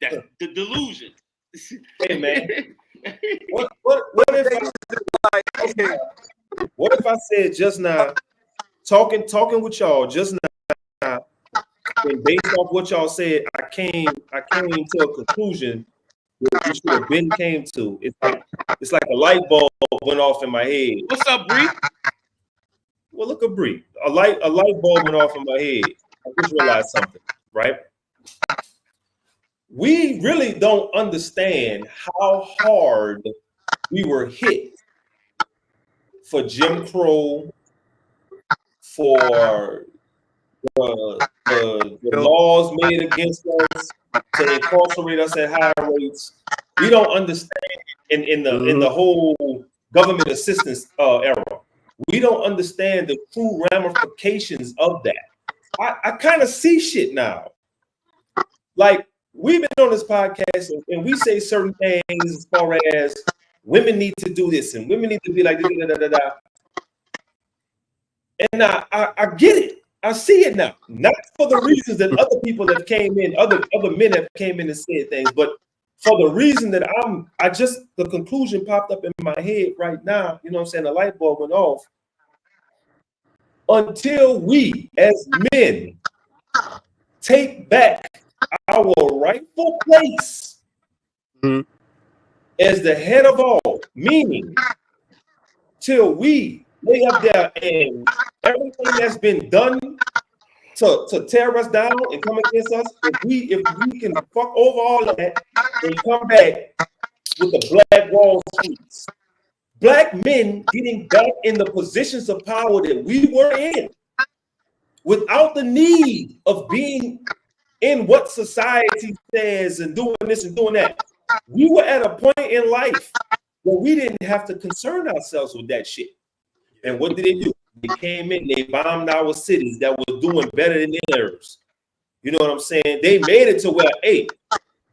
That's the delusion. Hey man, what if I said just now, talking with y'all just now, and based off what y'all said, I came to a conclusion that we should have been came to. It's like a light bulb went off in my head. What's up, Bree? Well, look at Bree. A light bulb went off in my head. I just realized something, right? We really don't understand how hard we were hit for Jim Crow, for the laws made against us to incarcerate us at high rates. We don't understand in the whole government assistance era. We don't understand the true ramifications of that. I kind of see shit now. Like, we've been on this podcast and we say certain things as far as women need to do this and women need to be like da. And I get it. I see it now. Not for the reasons that other people that came in, other men have came in and said things, but for the reason that the conclusion popped up in my head right now. You know what I'm saying? The light bulb went off. Until we as men take back our rightful place as the head of all, meaning till we lay up there and everything that's been done to tear us down and come against us, if we can fuck over all of that and come back with the Black Wall Streets, Black men getting back in the positions of power that we were in without the need of being in what society says and doing this and doing that. We were at a point in life where we didn't have to concern ourselves with that shit. And what did they do? They came in, they bombed our cities that were doing better than theirs. You know what I'm saying? They made it to where, hey,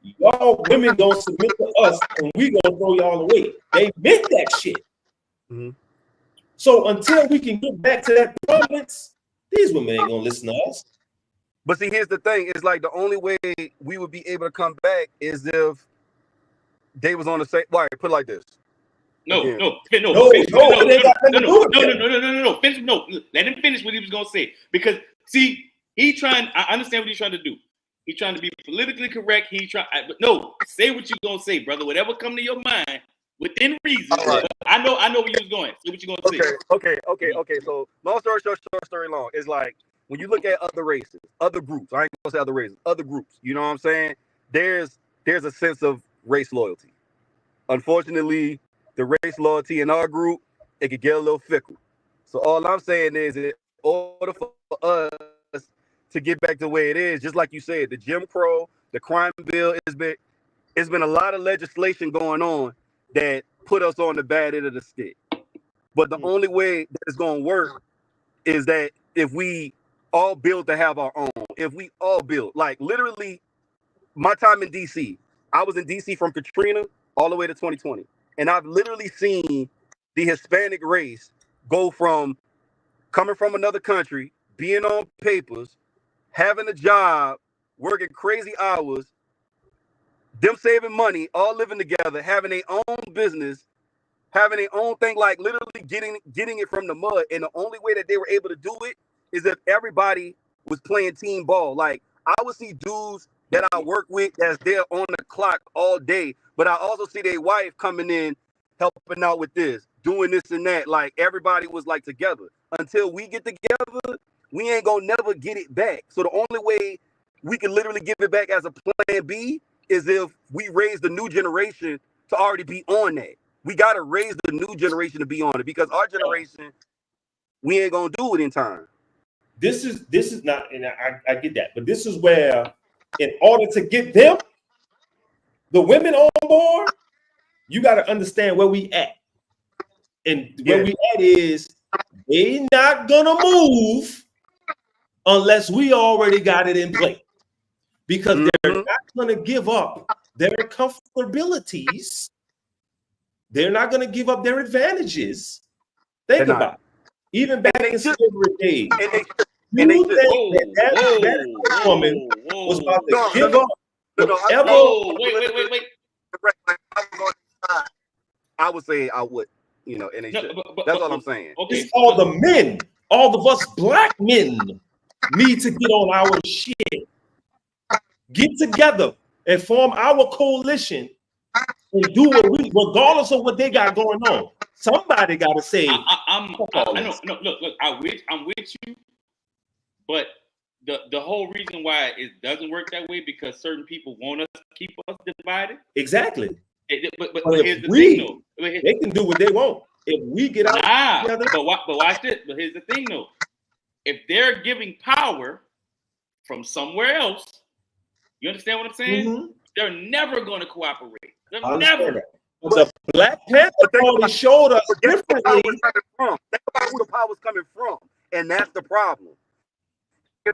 y'all women gonna submit to us and we gonna throw y'all away. They meant that shit. So until we can get back to that province, these women ain't gonna listen to us. But see, here's the thing. It's like the only way we would be able to come back is if they was on the same. Why? Put it like this. No. Finish. Let him finish what he was gonna say. Because see, I understand what he's trying to do. He's trying to be politically correct. But no, say what you're gonna say, brother. Whatever come to your mind within reason. Right. I know where you was going. Say what you're gonna say. Okay. So long story short, story long. It's like when you look at other races, other groups. I ain't gonna say other races, other groups. You know what I'm saying? There's a sense of race loyalty. Unfortunately, the race loyalty in our group, it could get a little fickle. So all I'm saying is, in order for us to get back to the way it is, just like you said, the Jim Crow, the crime bill, it's been a lot of legislation going on that put us on the bad end of the stick. But the only way that it's going to work is that if we all build to have our own, if we all build, like literally my time in DC, I was in DC from Katrina all the way to 2020. And I've literally seen the Hispanic race go from coming from another country, being on papers, having a job, working crazy hours, them saving money, all living together, having their own business, having their own thing, like literally getting it from the mud. And the only way that they were able to do it is if everybody was playing team ball. Like I would see dudes that I work with that's there on the clock all day, but I also see their wife coming in helping out with this, doing this and that. Like everybody was like together. Until we get together, we ain't gonna never get it back. So the only way we can literally give it back as a plan B is if we raise the new generation to already be on that. We gotta raise the new generation to be on it, because our generation, we ain't gonna do it in time. This is not, and I get that, but this is where, in order to get them, the women on board, you got to understand where we at. And where we at is they not gonna move unless we already got it in place, because they're not gonna give up their comfortabilities. They're not gonna give up their advantages. Think about it. Even back in slavery days, that woman was about to give up. Wait. I would say I would, and they should. That's all I'm saying. Okay. It's all the men, all of us black men need to get on our shit, get together and form our coalition and do what we, regardless of what they got going on. Somebody got to say, I'm with you, but the whole reason why it doesn't work that way because certain people want us to keep us divided. Exactly. But here's the thing, though. They can do what they want. If we get out together. But watch this. But here's the thing, though. If they're giving power from somewhere else, you understand what I'm saying? Mm-hmm. They're never going to cooperate. They're never. The Black Panther Party showed us differently. Think about who the power's coming from, and that's the problem.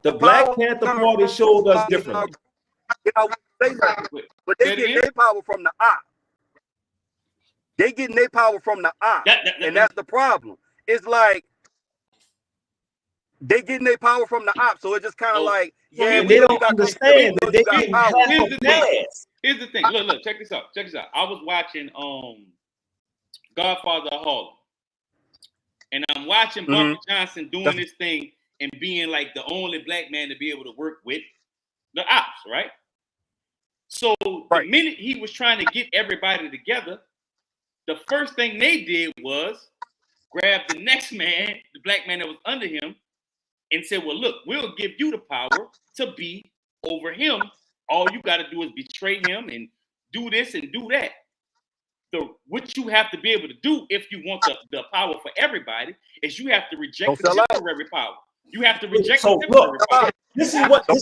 The Black Panther Party showed us differently. But they get their power from the op. They getting their power from the op, and that's the problem. It's like they getting their power from the op, so it's just kind of like, they don't understand that they getting power. Here's the thing. Look, check this out. I was watching Godfather of Harlem, and I'm watching Bumpy Johnson doing this thing and being like the only black man to be able to work with the ops, right? So the minute he was trying to get everybody together, the first thing they did was grab the next man, the black man that was under him, and said, well, look, we'll give you the power to be over him. All you got to do is betray him and do this and do that. What you have to be able to do if you want the power for everybody is you have to reject the temporary power. You have to reject the temporary power. This is what we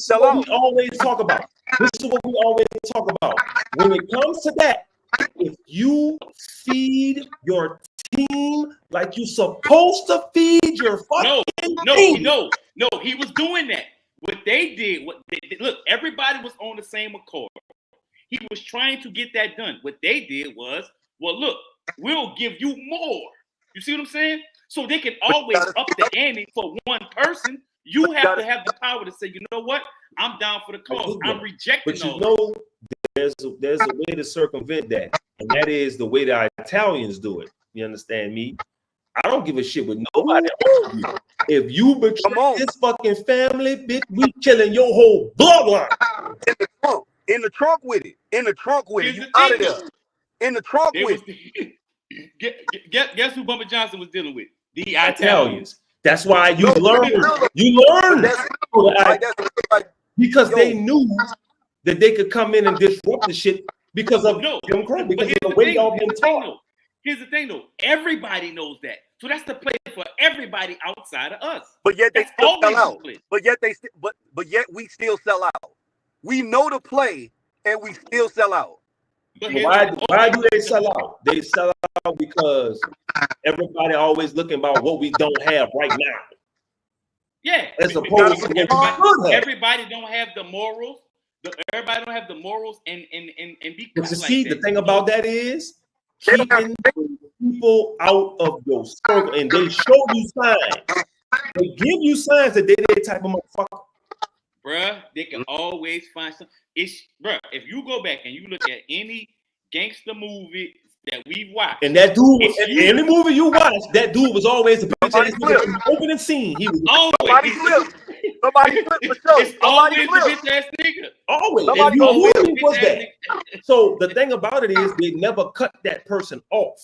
always talk about. When it comes to that, if you feed your team like you're supposed to feed your fucking team. No, he was doing that. What they did, look, everybody was on the same accord. He was trying to get that done. What they did was, well, look, we'll give you more. You see what I'm saying? So they can always up the ante for one person. You have to have the power to say, you know what? I'm down for the cause. I'm rejecting those. But there's a way to circumvent that, and that is the way the Italians do it. You understand me? I don't give a shit with nobody. If you betray this fucking family, bitch, we killing your whole bloodline. In the trunk with it. You out of there. In the trunk with it. Guess who Bumpy Johnson was dealing with? The Italians. That's why you learn. Because they knew that they could come in and disrupt the shit because of Jim Crow, because of the way y'all been taught. Here's the thing, though. Everybody knows that. So that's the play for everybody outside of us. But yet they still sell out. But yet we still sell out. We know the play and we still sell out. Why do they sell out? They sell out because everybody always looking about what we don't have right now. Yeah. As opposed to everybody don't have the morals. Everybody don't have the morals and be. But you see, the thing about that is keeping people out of your circle, and they show you signs. They give you signs that they type of motherfucker. Bruh, they can always find some. Bruh, if you go back and you look at any gangster movie that we've watched, and that dude, any movie you watch, that dude was always a bitch ass nigga in the opening scene. He was always somebody flip for sure. It's always a bitch ass nigga. Always. And you was that. So the thing about it is they never cut that person off.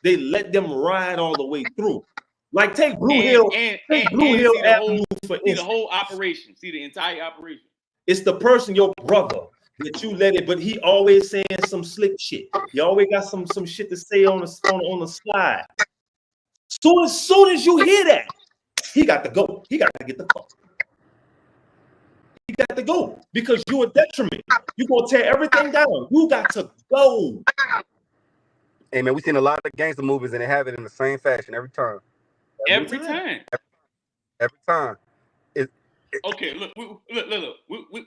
They let them ride all the way through. Like take Blue Hill and Avenue for see the instance. whole operation, see the entire operation. It's the person, your brother, that you let it, but he always saying some slick shit. He always got some shit to say on the slide. Soon as you hear that, he got to go. He got to get the fuck. He got to go because you're a detriment. You're gonna tear everything down. You got to go. Hey man, we've seen a lot of gangster movies and they have it in the same fashion every time. Every time. Every time. Okay, look.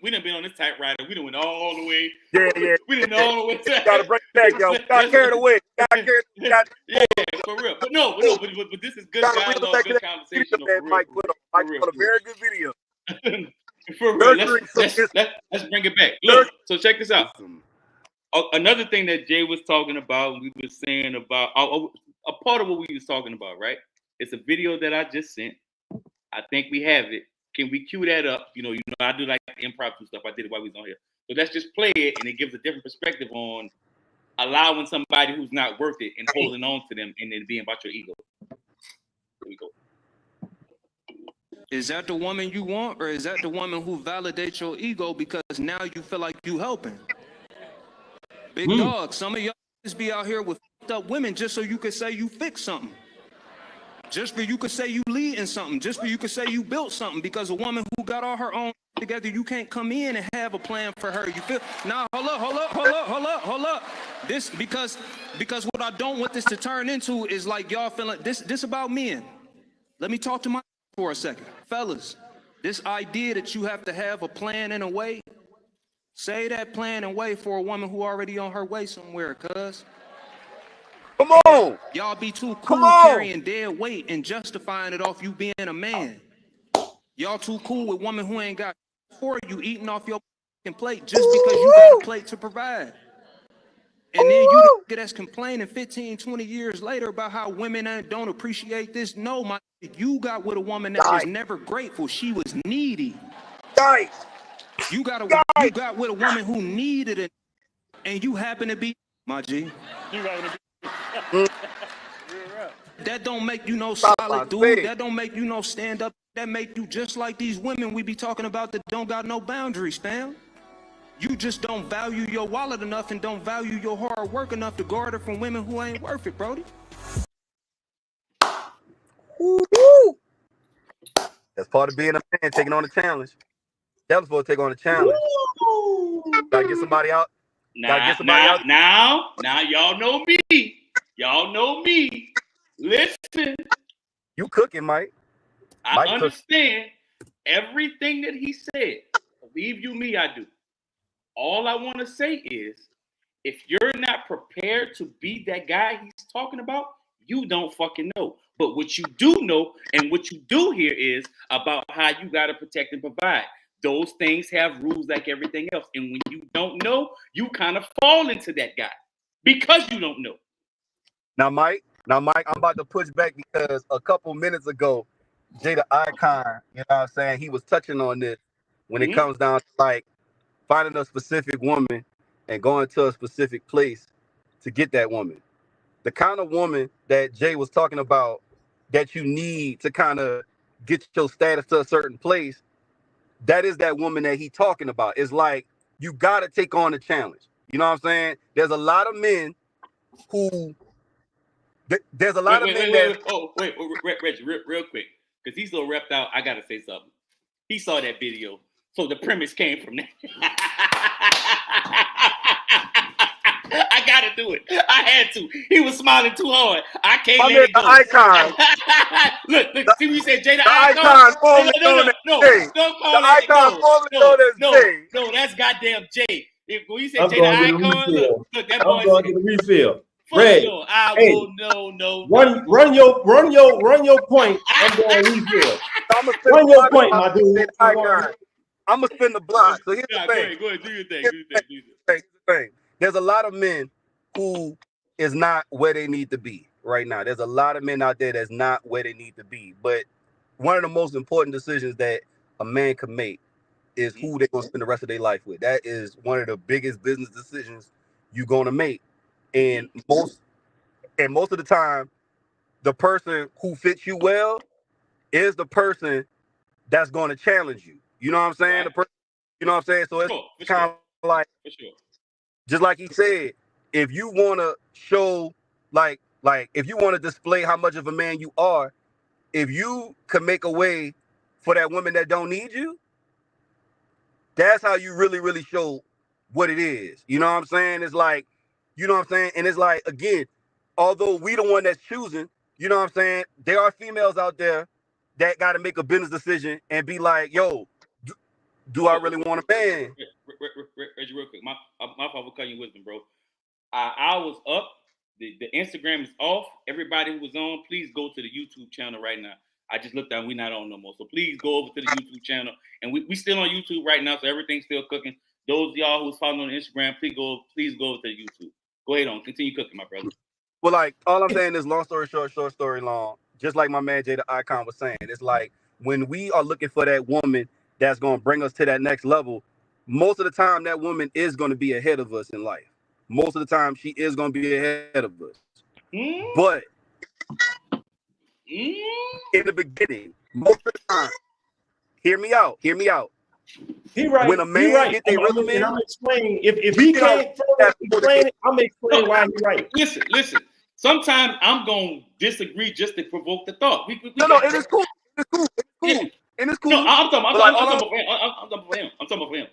We done been on this typewriter. We done went all the way. Yeah. We done all the way. Gotta bring it back, yo. Got carried away. Yeah, for real. But this is good dialogue, good conversation. Mike put a very good video. For real. Let's bring it back. Look, so check this out. Another thing that Jay was talking about, we were saying about a part of what we was talking about, right? It's a video that I just sent. I think we have it. Can we cue that up? You know, I do like improv stuff. I did it while we was on here. So let's just play it, and it gives a different perspective on allowing somebody who's not worth it and holding on to them and then being about your ego. Here we go. Is that the woman you want, or is that the woman who validates your ego because now you feel like you helping? Big dog, some of y'all just be out here with fucked up women just so you could say you fixed something. Just for you could say you leading something. Just for you could say you built something. Because a woman who got all her own together, you can't come in and have a plan for her. You feel? Nah, hold up. This because what I don't want this to turn into is like y'all feeling this about men. Let me talk to my for a second. Fellas, this idea that you have to have a plan and a way, say that plan and way for a woman who already on her way somewhere, cuz. Come on. Y'all be too cool carrying dead weight and justifying it off you being a man. Y'all too cool with women who ain't got for you eating off your plate just because you got a plate to provide. And then you get us complaining 15, 20 years later about how women don't appreciate this. No, you got with a woman that was never grateful. She was needy. You got with a woman who needed it, and you happen to be my G. You happen to be. That don't make you no solid dude. That don't make you no stand up. That make you just like these women we be talking about that don't got no boundaries, fam. You just don't value your wallet enough and don't value your hard work enough to guard it from women who ain't worth it, Brody. That's part of being a man, taking on a challenge. That was supposed to take on a challenge. Gotta get somebody out. Now, y'all know me. Y'all know me. Listen. You cooking, Mike. I understand everything that he said. Believe you me, I do. All I want to say is, if you're not prepared to be that guy he's talking about, you don't fucking know. But what you do know and what you do hear is about how you got to protect and provide. Those things have rules like everything else. And when you don't know, you kind of fall into that guy because you don't know. Now, Mike, I'm about to push back because a couple minutes ago, Jada Icon, you know what I'm saying, he was touching on this when it comes down to like finding a specific woman and going to a specific place to get that woman. The kind of woman that Jay was talking about that you need to kind of get your status to a certain place, that is that woman that he's talking about. It's like, you got to take on the challenge. You know what I'm saying? There's a lot of men who... There's a lot of men that... Reggie, real quick, because he's so repped out, I got to say something. He saw that video, so the premise came from that. I got to do it. I had to. He was smiling too hard. I can't let it go. Icon. Look, see what you said, Jada Icon. No, that's goddamn Jay. When you said I'm Jada Icon, look, that boy. I'm going to the refill. Red, hey, no. Run your point. I'm going to refill. Run your point, my dude. I'm gonna spin the block. So here's the thing. Go ahead, do your thing. Here's the thing. There's a lot of men who is not where they need to be right now. There's a lot of men out there that's not where they need to be. But one of the most important decisions that a man can make is who they're gonna spend the rest of their life with. That is one of the biggest business decisions you're gonna make. And And most of the time, the person who fits you well is the person that's going to challenge you. You know what I'm saying? Right. The person, you know what I'm saying? So it's For kind of like, For sure. just like he said, if you want to show, like if you want to display how much of a man you are, if you can make a way for that woman that don't need you, that's how you really, really show what it is. You know what I'm saying? It's like, you know what I'm saying? And it's like, again, although we the one that's choosing, you know what I'm saying? There are females out there that got to make a business decision and be like, yo, do I really want a man? Reggie, real quick. My fault for cutting you wisdom, bro. I was up. The Instagram is off. Everybody who was on, please go to the YouTube channel right now. I just looked down. We're not on no more. So please go over to the YouTube channel. And we still on YouTube right now, so everything's still cooking. Those of y'all who's following on Instagram, please go over to the YouTube. Go ahead on. Continue cooking, my brother. Well, like, all I'm saying is long story short, short story long. Just like my man Jay the Icon was saying, it's like when we are looking for that woman that's going to bring us to that next level, most of the time that woman is going to be ahead of us in life. Most of the time she is going to be ahead of us. But in the beginning, most of the time, hear me out. He right. When a man get their rhythm in, I'm explaining. If he can't explain it, I'm explaining why he right. Listen. Sometimes I'm gonna disagree just to provoke the thought. No, it is cool. It's cool. Yeah. And it's cool. No, I'm talking about him.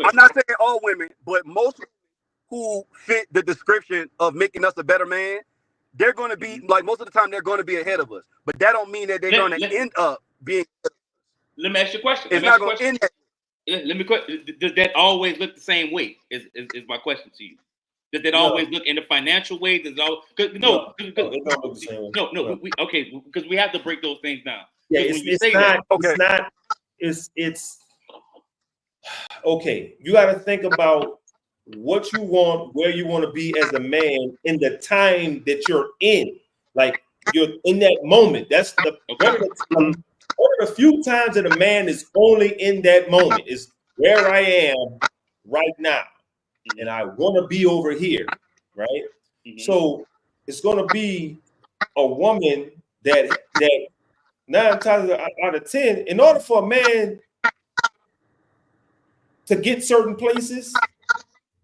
I'm not saying all women, but most who fit the description of making us a better man, they're going to be, like, most of the time they're going to be ahead of us. But that don't mean that they're going to end up being. Let me ask you a question. It's not going to end. Let me question. Does that always look the same way? Is my question to you? Does that always look in the financial way? Does it all? No. Okay, because we have to break those things down. Yeah, it's okay. You got to think about what you want, where you want to be as a man in the time that you're in. Like, you're in that moment. That's one of the few times that a man is only in that moment is where I am right now, and I want to be over here, right? Mm-hmm. So it's going to be a woman that 9 times out of 10, in order for a man to get certain places,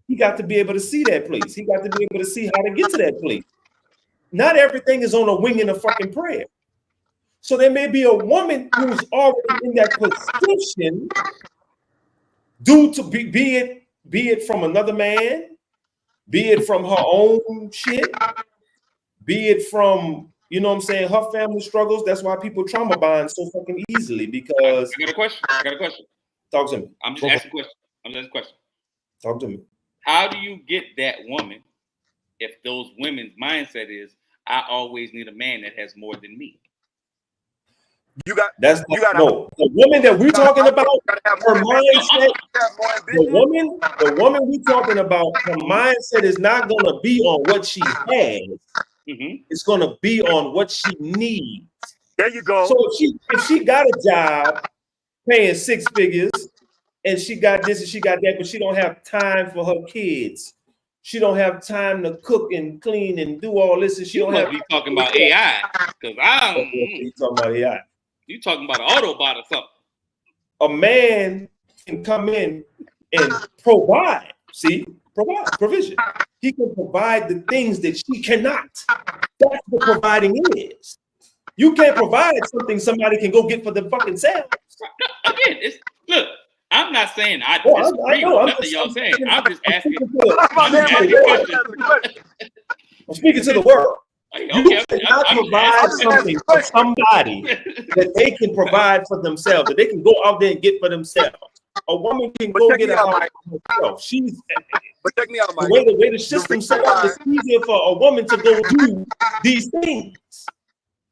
he got to be able to see that place. He got to be able to see how to get to that place. Not everything is on a wing and a fucking prayer. So there may be a woman who's already in that position due to be it from another man, be it from her own shit, be it from, you know what I'm saying, her family struggles. That's why people trauma bond so fucking easily, because I got a question. Talk to me. I'm just asking a question. Talk to me. How do you get that woman if those women's mindset is, I always need a man that has more than me? The woman that we're talking about, her mindset. The woman we're talking about, her mindset is not going to be on what she has. Mm-hmm. It's going to be on what she needs. There you go. So if she got a job paying 6 figures, and she got this and she got that, but she don't have time for her kids. She don't have time to cook and clean and do all this, and she don't have. You talking about AI? Because you talking about AI. You talking about an Autobot or something? A man can come in and provide. See, provision. He can provide the things that she cannot. That's what providing is. You can't provide something somebody can go get for the fucking selves. Again, look. I'm not saying I disagree with nothing y'all saying. I'm just asking. I'm speaking to the world. You cannot provide something for somebody that they can provide for themselves, that they can go out there and get for themselves. A woman can go get a house for herself. But check me out, Mike. The way the system set up, it's easier for a woman to go do these things.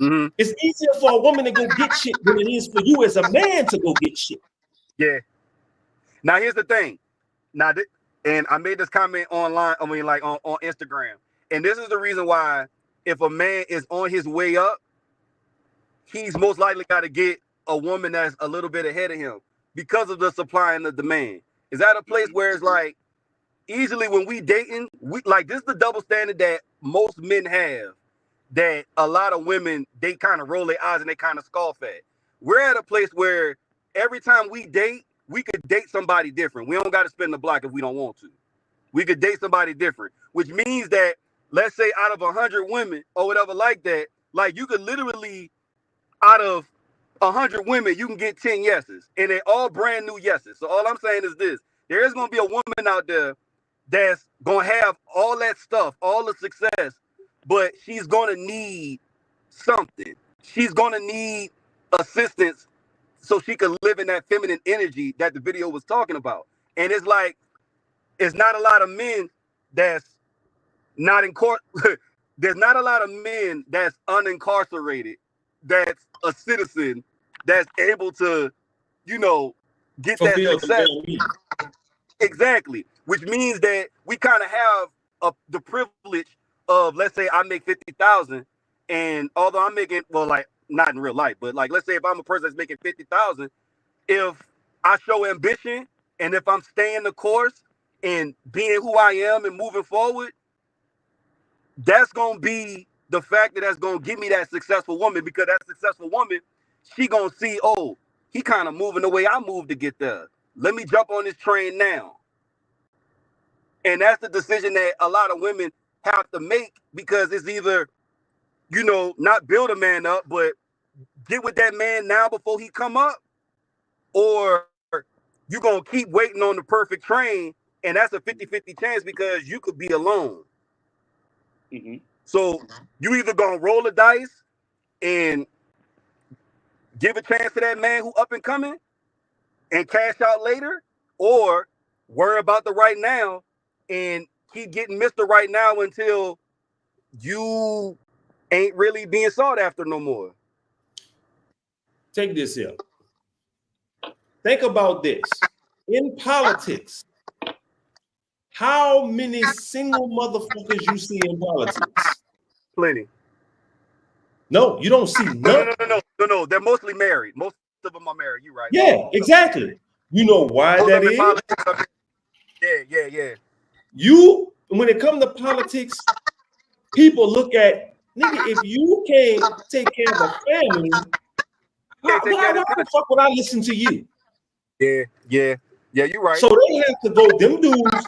Mm-hmm. It's easier for a woman to go get shit than it is for you as a man to go get shit. Yeah. Now here's the thing. And I made this comment online. I mean, like on Instagram. And this is the reason why, if a man is on his way up, he's most likely got to get a woman that's a little bit ahead of him because of the supply and the demand. Is that a place where it's like, easily when we dating, we like this is the double standard that most men have, that a lot of women, they kind of roll their eyes and they kind of scoff at. We're at a place where every time we date, we could date somebody different. We don't got to spin the block if we don't want to. We could date somebody different, which means that, let's say out of 100 women or whatever like that, like you could literally, out of 100 women, you can get 10 yeses, and they're all brand new yeses. So all I'm saying is this: there is going to be a woman out there that's going to have all that stuff, all the success, but she's going to need something. She's going to need assistance so she can live in that feminine energy that the video was talking about. And it's like, it's not a lot of men that's not in court. There's not a lot of men that's unincarcerated, that's a citizen, that's able to, you know, get that success. Exactly. Which means that we kind of have the privilege of, let's say I make 50,000, and although I'm making, well, like not in real life, but like, let's say if I'm a person that's making 50,000, if I show ambition and if I'm staying the course and being who I am and moving forward, that's going to be the factor that's going to give me that successful woman, because that successful woman, she going to see, oh, he kind of moving the way I moved to get there. Let me jump on this train now. And that's the decision that a lot of women have to make, because it's either, you know, not build a man up, but get with that man now before he come up, or you're going to keep waiting on the perfect train, and that's a 50-50 chance because you could be alone. Mm-hmm. So you either going to roll the dice and give a chance to that man who up and coming and cash out later, or worry about the right now and keep getting Mr. Right Now until you ain't really being sought after no more. Take this here. Think about this. In politics, how many single motherfuckers you see in politics? Plenty. No, you don't see none. No. They're mostly married. Most of them are married. You're right. Yeah, exactly. You know why that is? Yeah. You, when it comes to politics, people look at, nigga, if you can't take care of a family, why the fuck would I listen to you? Yeah, you're right. So they have to go, them dudes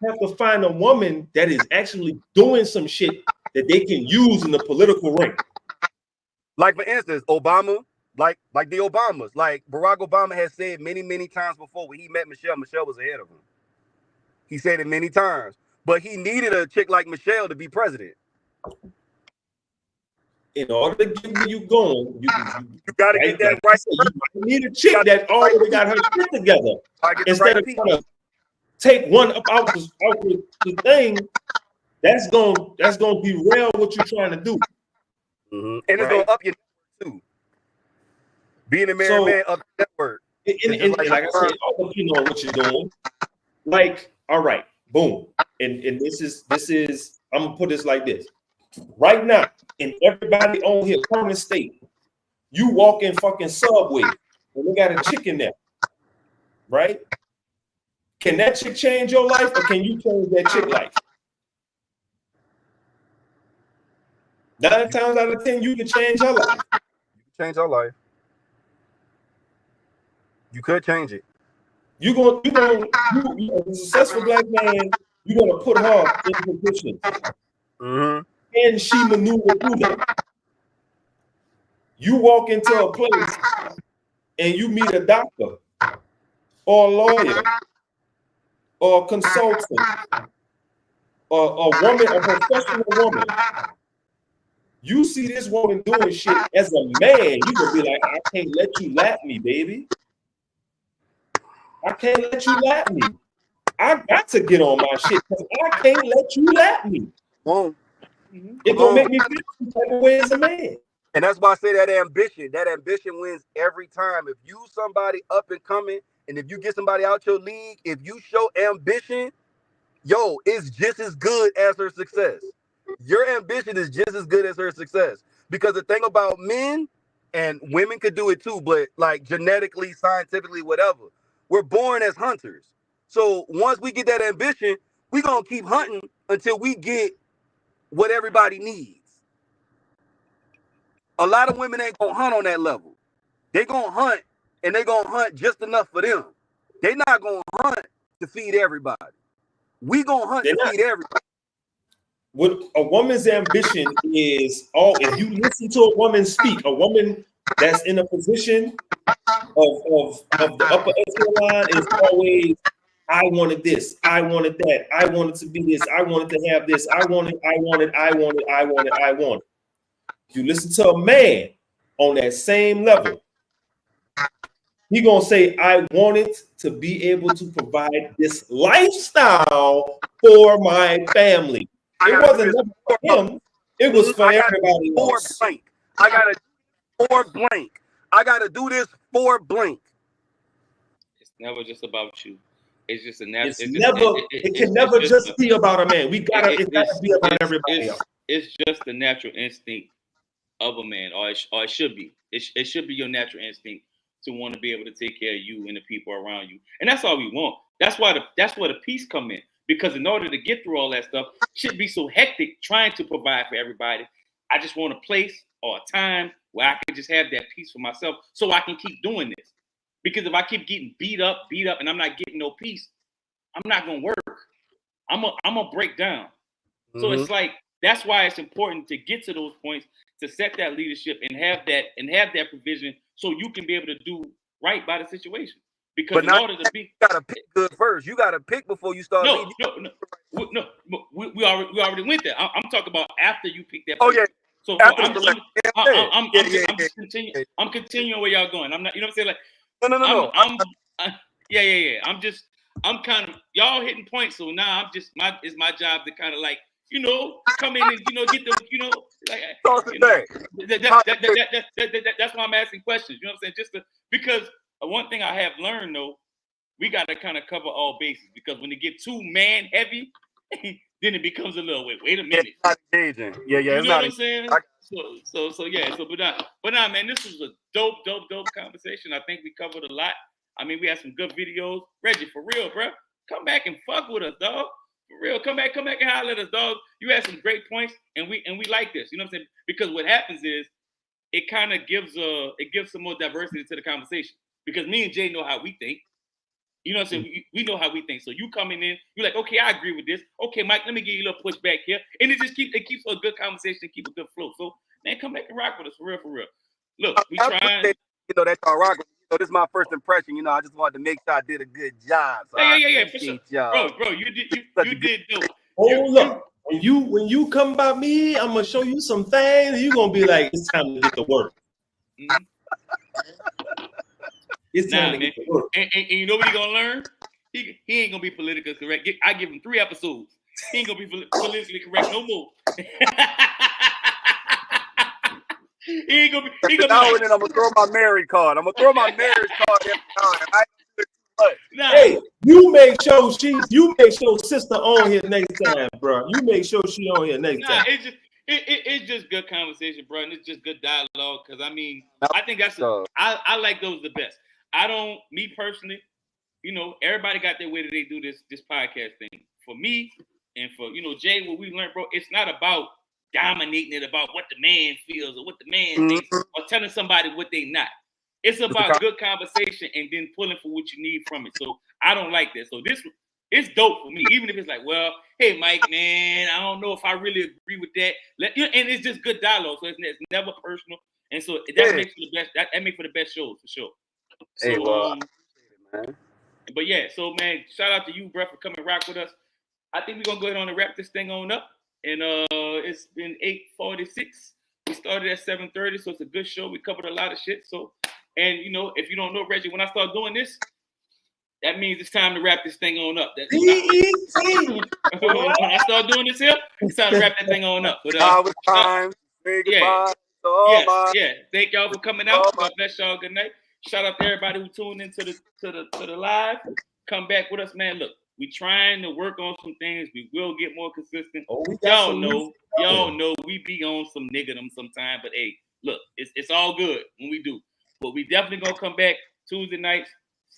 have to find a woman that is actually doing some shit that they can use in the political ring. Like, for instance, Obama, like the Obamas, like Barack Obama has said many times before, when he met Michelle was ahead of him. He said it many times, but he needed a chick like Michelle to be president. In order to get where you going, you got to get that right. You need a chick that already got her shit together. Instead of trying to take one up out the thing, that's gonna derail what you're trying to do. Mm-hmm. And it's gonna up your network too. Being a married man up your network. And like I said, all of you know what you're doing. Like, all right, boom. And this is I'm gonna put this like this. Right now, and everybody on here, current state, you walk in fucking Subway and they got a chick in there, right? Can that chick change your life, or can you change that chick life? 9 times out of 10, you can change her life. You can change her life. You could change it. You as a successful black man, you're gonna put her in position. Mm-hmm. And she maneuver through that. You walk into a place and you meet a doctor or a lawyer or a consultant or a woman, a professional woman. You see this woman doing shit as a man, you gonna be like, I can't let you lap me, baby. I can't let you lap me. I got to get on my shit because I can't let you lap me. It's gonna make me feel some type of way as a man. And that's why I say that ambition wins every time. If you somebody up and coming, and if you get somebody out your league, if you show ambition, yo, it's just as good as her success. Your ambition is just as good as her success. Because the thing about men, and women could do it too, but like genetically, scientifically, whatever, we're born as hunters. So once we get that ambition, we gonna keep hunting until we get what everybody needs. A lot of women ain't gonna hunt on that level. They gonna hunt, and they gonna hunt just enough for them. They not gonna hunt to feed everybody. We gonna hunt to feed everybody. What a woman's ambition is, if you listen to a woman speak, a woman that's in a position of the upper echelon is always, I wanted this, I wanted that, I wanted to be this, I wanted to have this, I wanted. If you listen to a man on that same level, he gonna say, I wanted to be able to provide this lifestyle for my family. It wasn't for him. It was for everybody else. I gotta do for blank. I gotta do this for blank. It's never just about you. It's just a natural. It can never just be about a man. It gotta be about everybody else. It's just the natural instinct of a man, or it should be. It should be your natural instinct to want to be able to take care of you and the people around you, and that's all we want. That's where the peace come in. Because in order to get through all that stuff, it should be so hectic trying to provide for everybody. I just want a place or a time where I can just have that peace for myself so I can keep doing this. Because if I keep getting beat up, and I'm not getting no peace, I'm not going to work. I'm gonna break down. Mm-hmm. So it's like, that's why it's important to get to those points, to set that leadership and have that provision so you can be able to do right by the situation. Because in order to be, you gotta pick good first. You gotta pick before you start. No. We already went there. I'm talking about after you pick that. Oh yeah. So I'm continuing where y'all going. I'm not. You know what I'm saying? Like no. I'm kind of y'all hitting points. So now it's my job to kind of like come in and get them that's why I'm asking questions. You know what I'm saying? Because. One thing I have learned though, we got to kind of cover all bases, because when it get too man heavy, then it becomes a little wait a minute. It's not engaging. Yeah, you know what I'm saying? But nah, man, this was a dope conversation. I think we covered a lot. I mean, we had some good videos. Reggie, for real, bro, come back and fuck with us, dog. For real, come back and holler at us, dog. You had some great points, and we like this. You know what I'm saying? Because what happens is it kind of gives some more diversity to the conversation. Because me and Jay know how we think. You know what I'm saying? We know how we think. So you coming in, you're like, okay, I agree with this. Okay, Mike, let me give you a little pushback here. And it keeps a good conversation, keep a good flow. So, man, come back and rock with us, for real. Look, we trying. That y'all rock with me. This is my first impression. I just wanted to make sure I did a good job. So yeah, for sure. Bro, you did dope. Hold up. When you come by me, I'm gonna show you some things. You're gonna be like, it's time to get to work. Mm-hmm. It's time to get to work. And you know what he gonna learn? He ain't gonna be politically correct. I give him 3 episodes. He ain't gonna be politically correct no more. He ain't gonna be. And I'm gonna throw my marriage card. I'm gonna throw my marriage card every time. Hey, you make sure sister on here next time, bro. You make sure she on here next time. It's just good conversation, bro, and it's just good dialogue. Because I mean, I think that's I like those the best. I don't, me personally, everybody got their way that they do this podcast thing. For me and for Jay, what we learned, bro, it's not about dominating it about what the man feels or what the man thinks or telling somebody what they not. It's about good conversation and then pulling for what you need from it. So I don't like that. So it's dope for me, even if it's like, well, hey, Mike, man, I don't know if I really agree with that. And it's just good dialogue, so it's never personal. And so that makes for the best. That makes for the best shows for sure. So, hey, well, man. But yeah, so man, shout out to you, bro, for coming rock with us. I think we're gonna go ahead on and wrap this thing on up. And it's been 8:46. We started at 7:30, so it's a good show. We covered a lot of shit. So, and if you don't know, Reggie, when I start doing this, that means it's time to wrap this thing on up. When I start doing this here, it's time to wrap that thing on up. But time. Say goodbye. Yeah. Thank y'all for coming out. God bless y'all. Good night. Shout out to everybody who tuned into the live. Come back with us, man. Look, we trying to work on some things. We will get more consistent. Y'all know we be on some niggerdom sometime. But hey, look, it's all good when we do. But we definitely gonna come back Tuesday nights,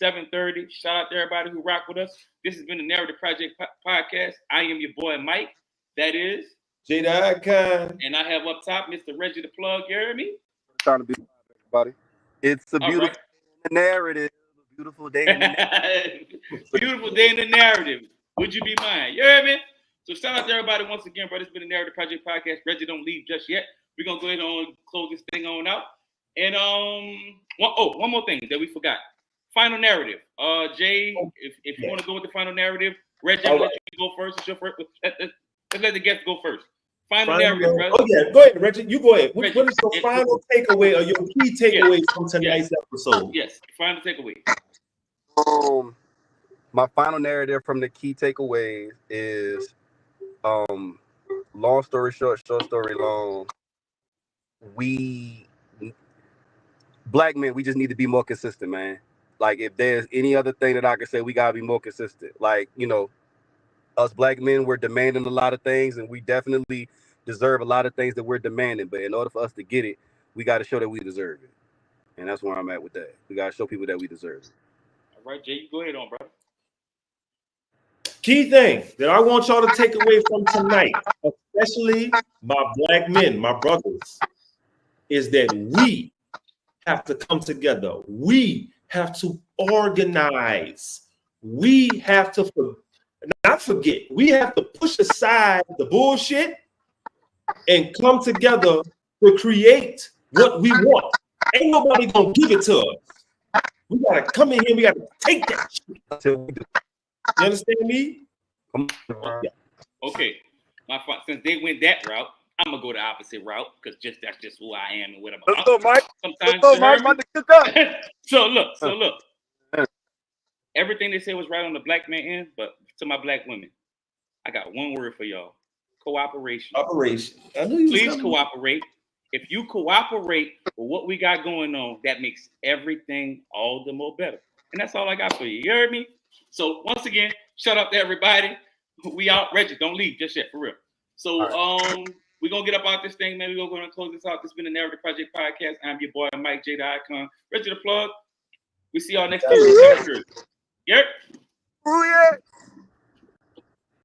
7:30. Shout out to everybody who rock with us. This has been the Narrative Project Podcast. I am your boy Mike. That is J the Icon. And I have up top Mr. Reggie the Plug. You hear me? Trying to be everybody. It's a All beautiful right. narrative. A beautiful day in the narrative. Beautiful day in the narrative. Would you be mine? You hear me? So shout out to everybody once again, bro. This has been the Narrative Project Podcast. Reggie, don't leave just yet. We're gonna go ahead and close this thing on out. And one more thing that we forgot. Final narrative. Jay, if you want to go with the final narrative, Reggie, I'll let you go first. It's your first. Let's let the guest go first. Final narrative, brother. Oh yeah, go ahead, Reggie. You go ahead. What is your Reggie, final takeaway or your key takeaway from tonight's episode? Yes, final takeaway. My final narrative from the key takeaways is, long story short, short story long. We black men, we just need to be more consistent, man. Like, if there's any other thing that I can say, we gotta be more consistent. Like, you know, us black men, we're demanding a lot of things, and we definitely deserve a lot of things that we're demanding. But in order for us to get it, we got to show that we deserve it. And that's where I'm at with that. We got to show people that we deserve it. All right, Jay, you go ahead on, bro. Key thing that I want y'all to take away from tonight, especially my black men, my brothers, is that we have to come together. We have to organize. We have to not forget. We have to push aside the bullshit and come together to create what we want. Ain't nobody gonna give it to us. We gotta come in here. We gotta take that shit. You understand me? Okay. Since they went that route, I'm gonna go the opposite route because that's just who I am and what I'm about. Let's go, Mike. Sometimes Let's go, Mike. About to cook up. So look. Everything they said was right on the black man end, but to my black women, I got one word for y'all: cooperation. Operation. I knew you Please cooperate. If you cooperate with what we got going on, that makes everything all the more better. And that's all I got for you. You heard me? So once again, shout out to everybody. We out. Reggie, don't leave just yet, for real. So we're gonna get up out this thing, man. We're gonna close this out. This has been the Narrative Project Podcast. I'm your boy Mike J the Icon. Reggie the Plug. We see y'all next time. Yep. Oh yeah.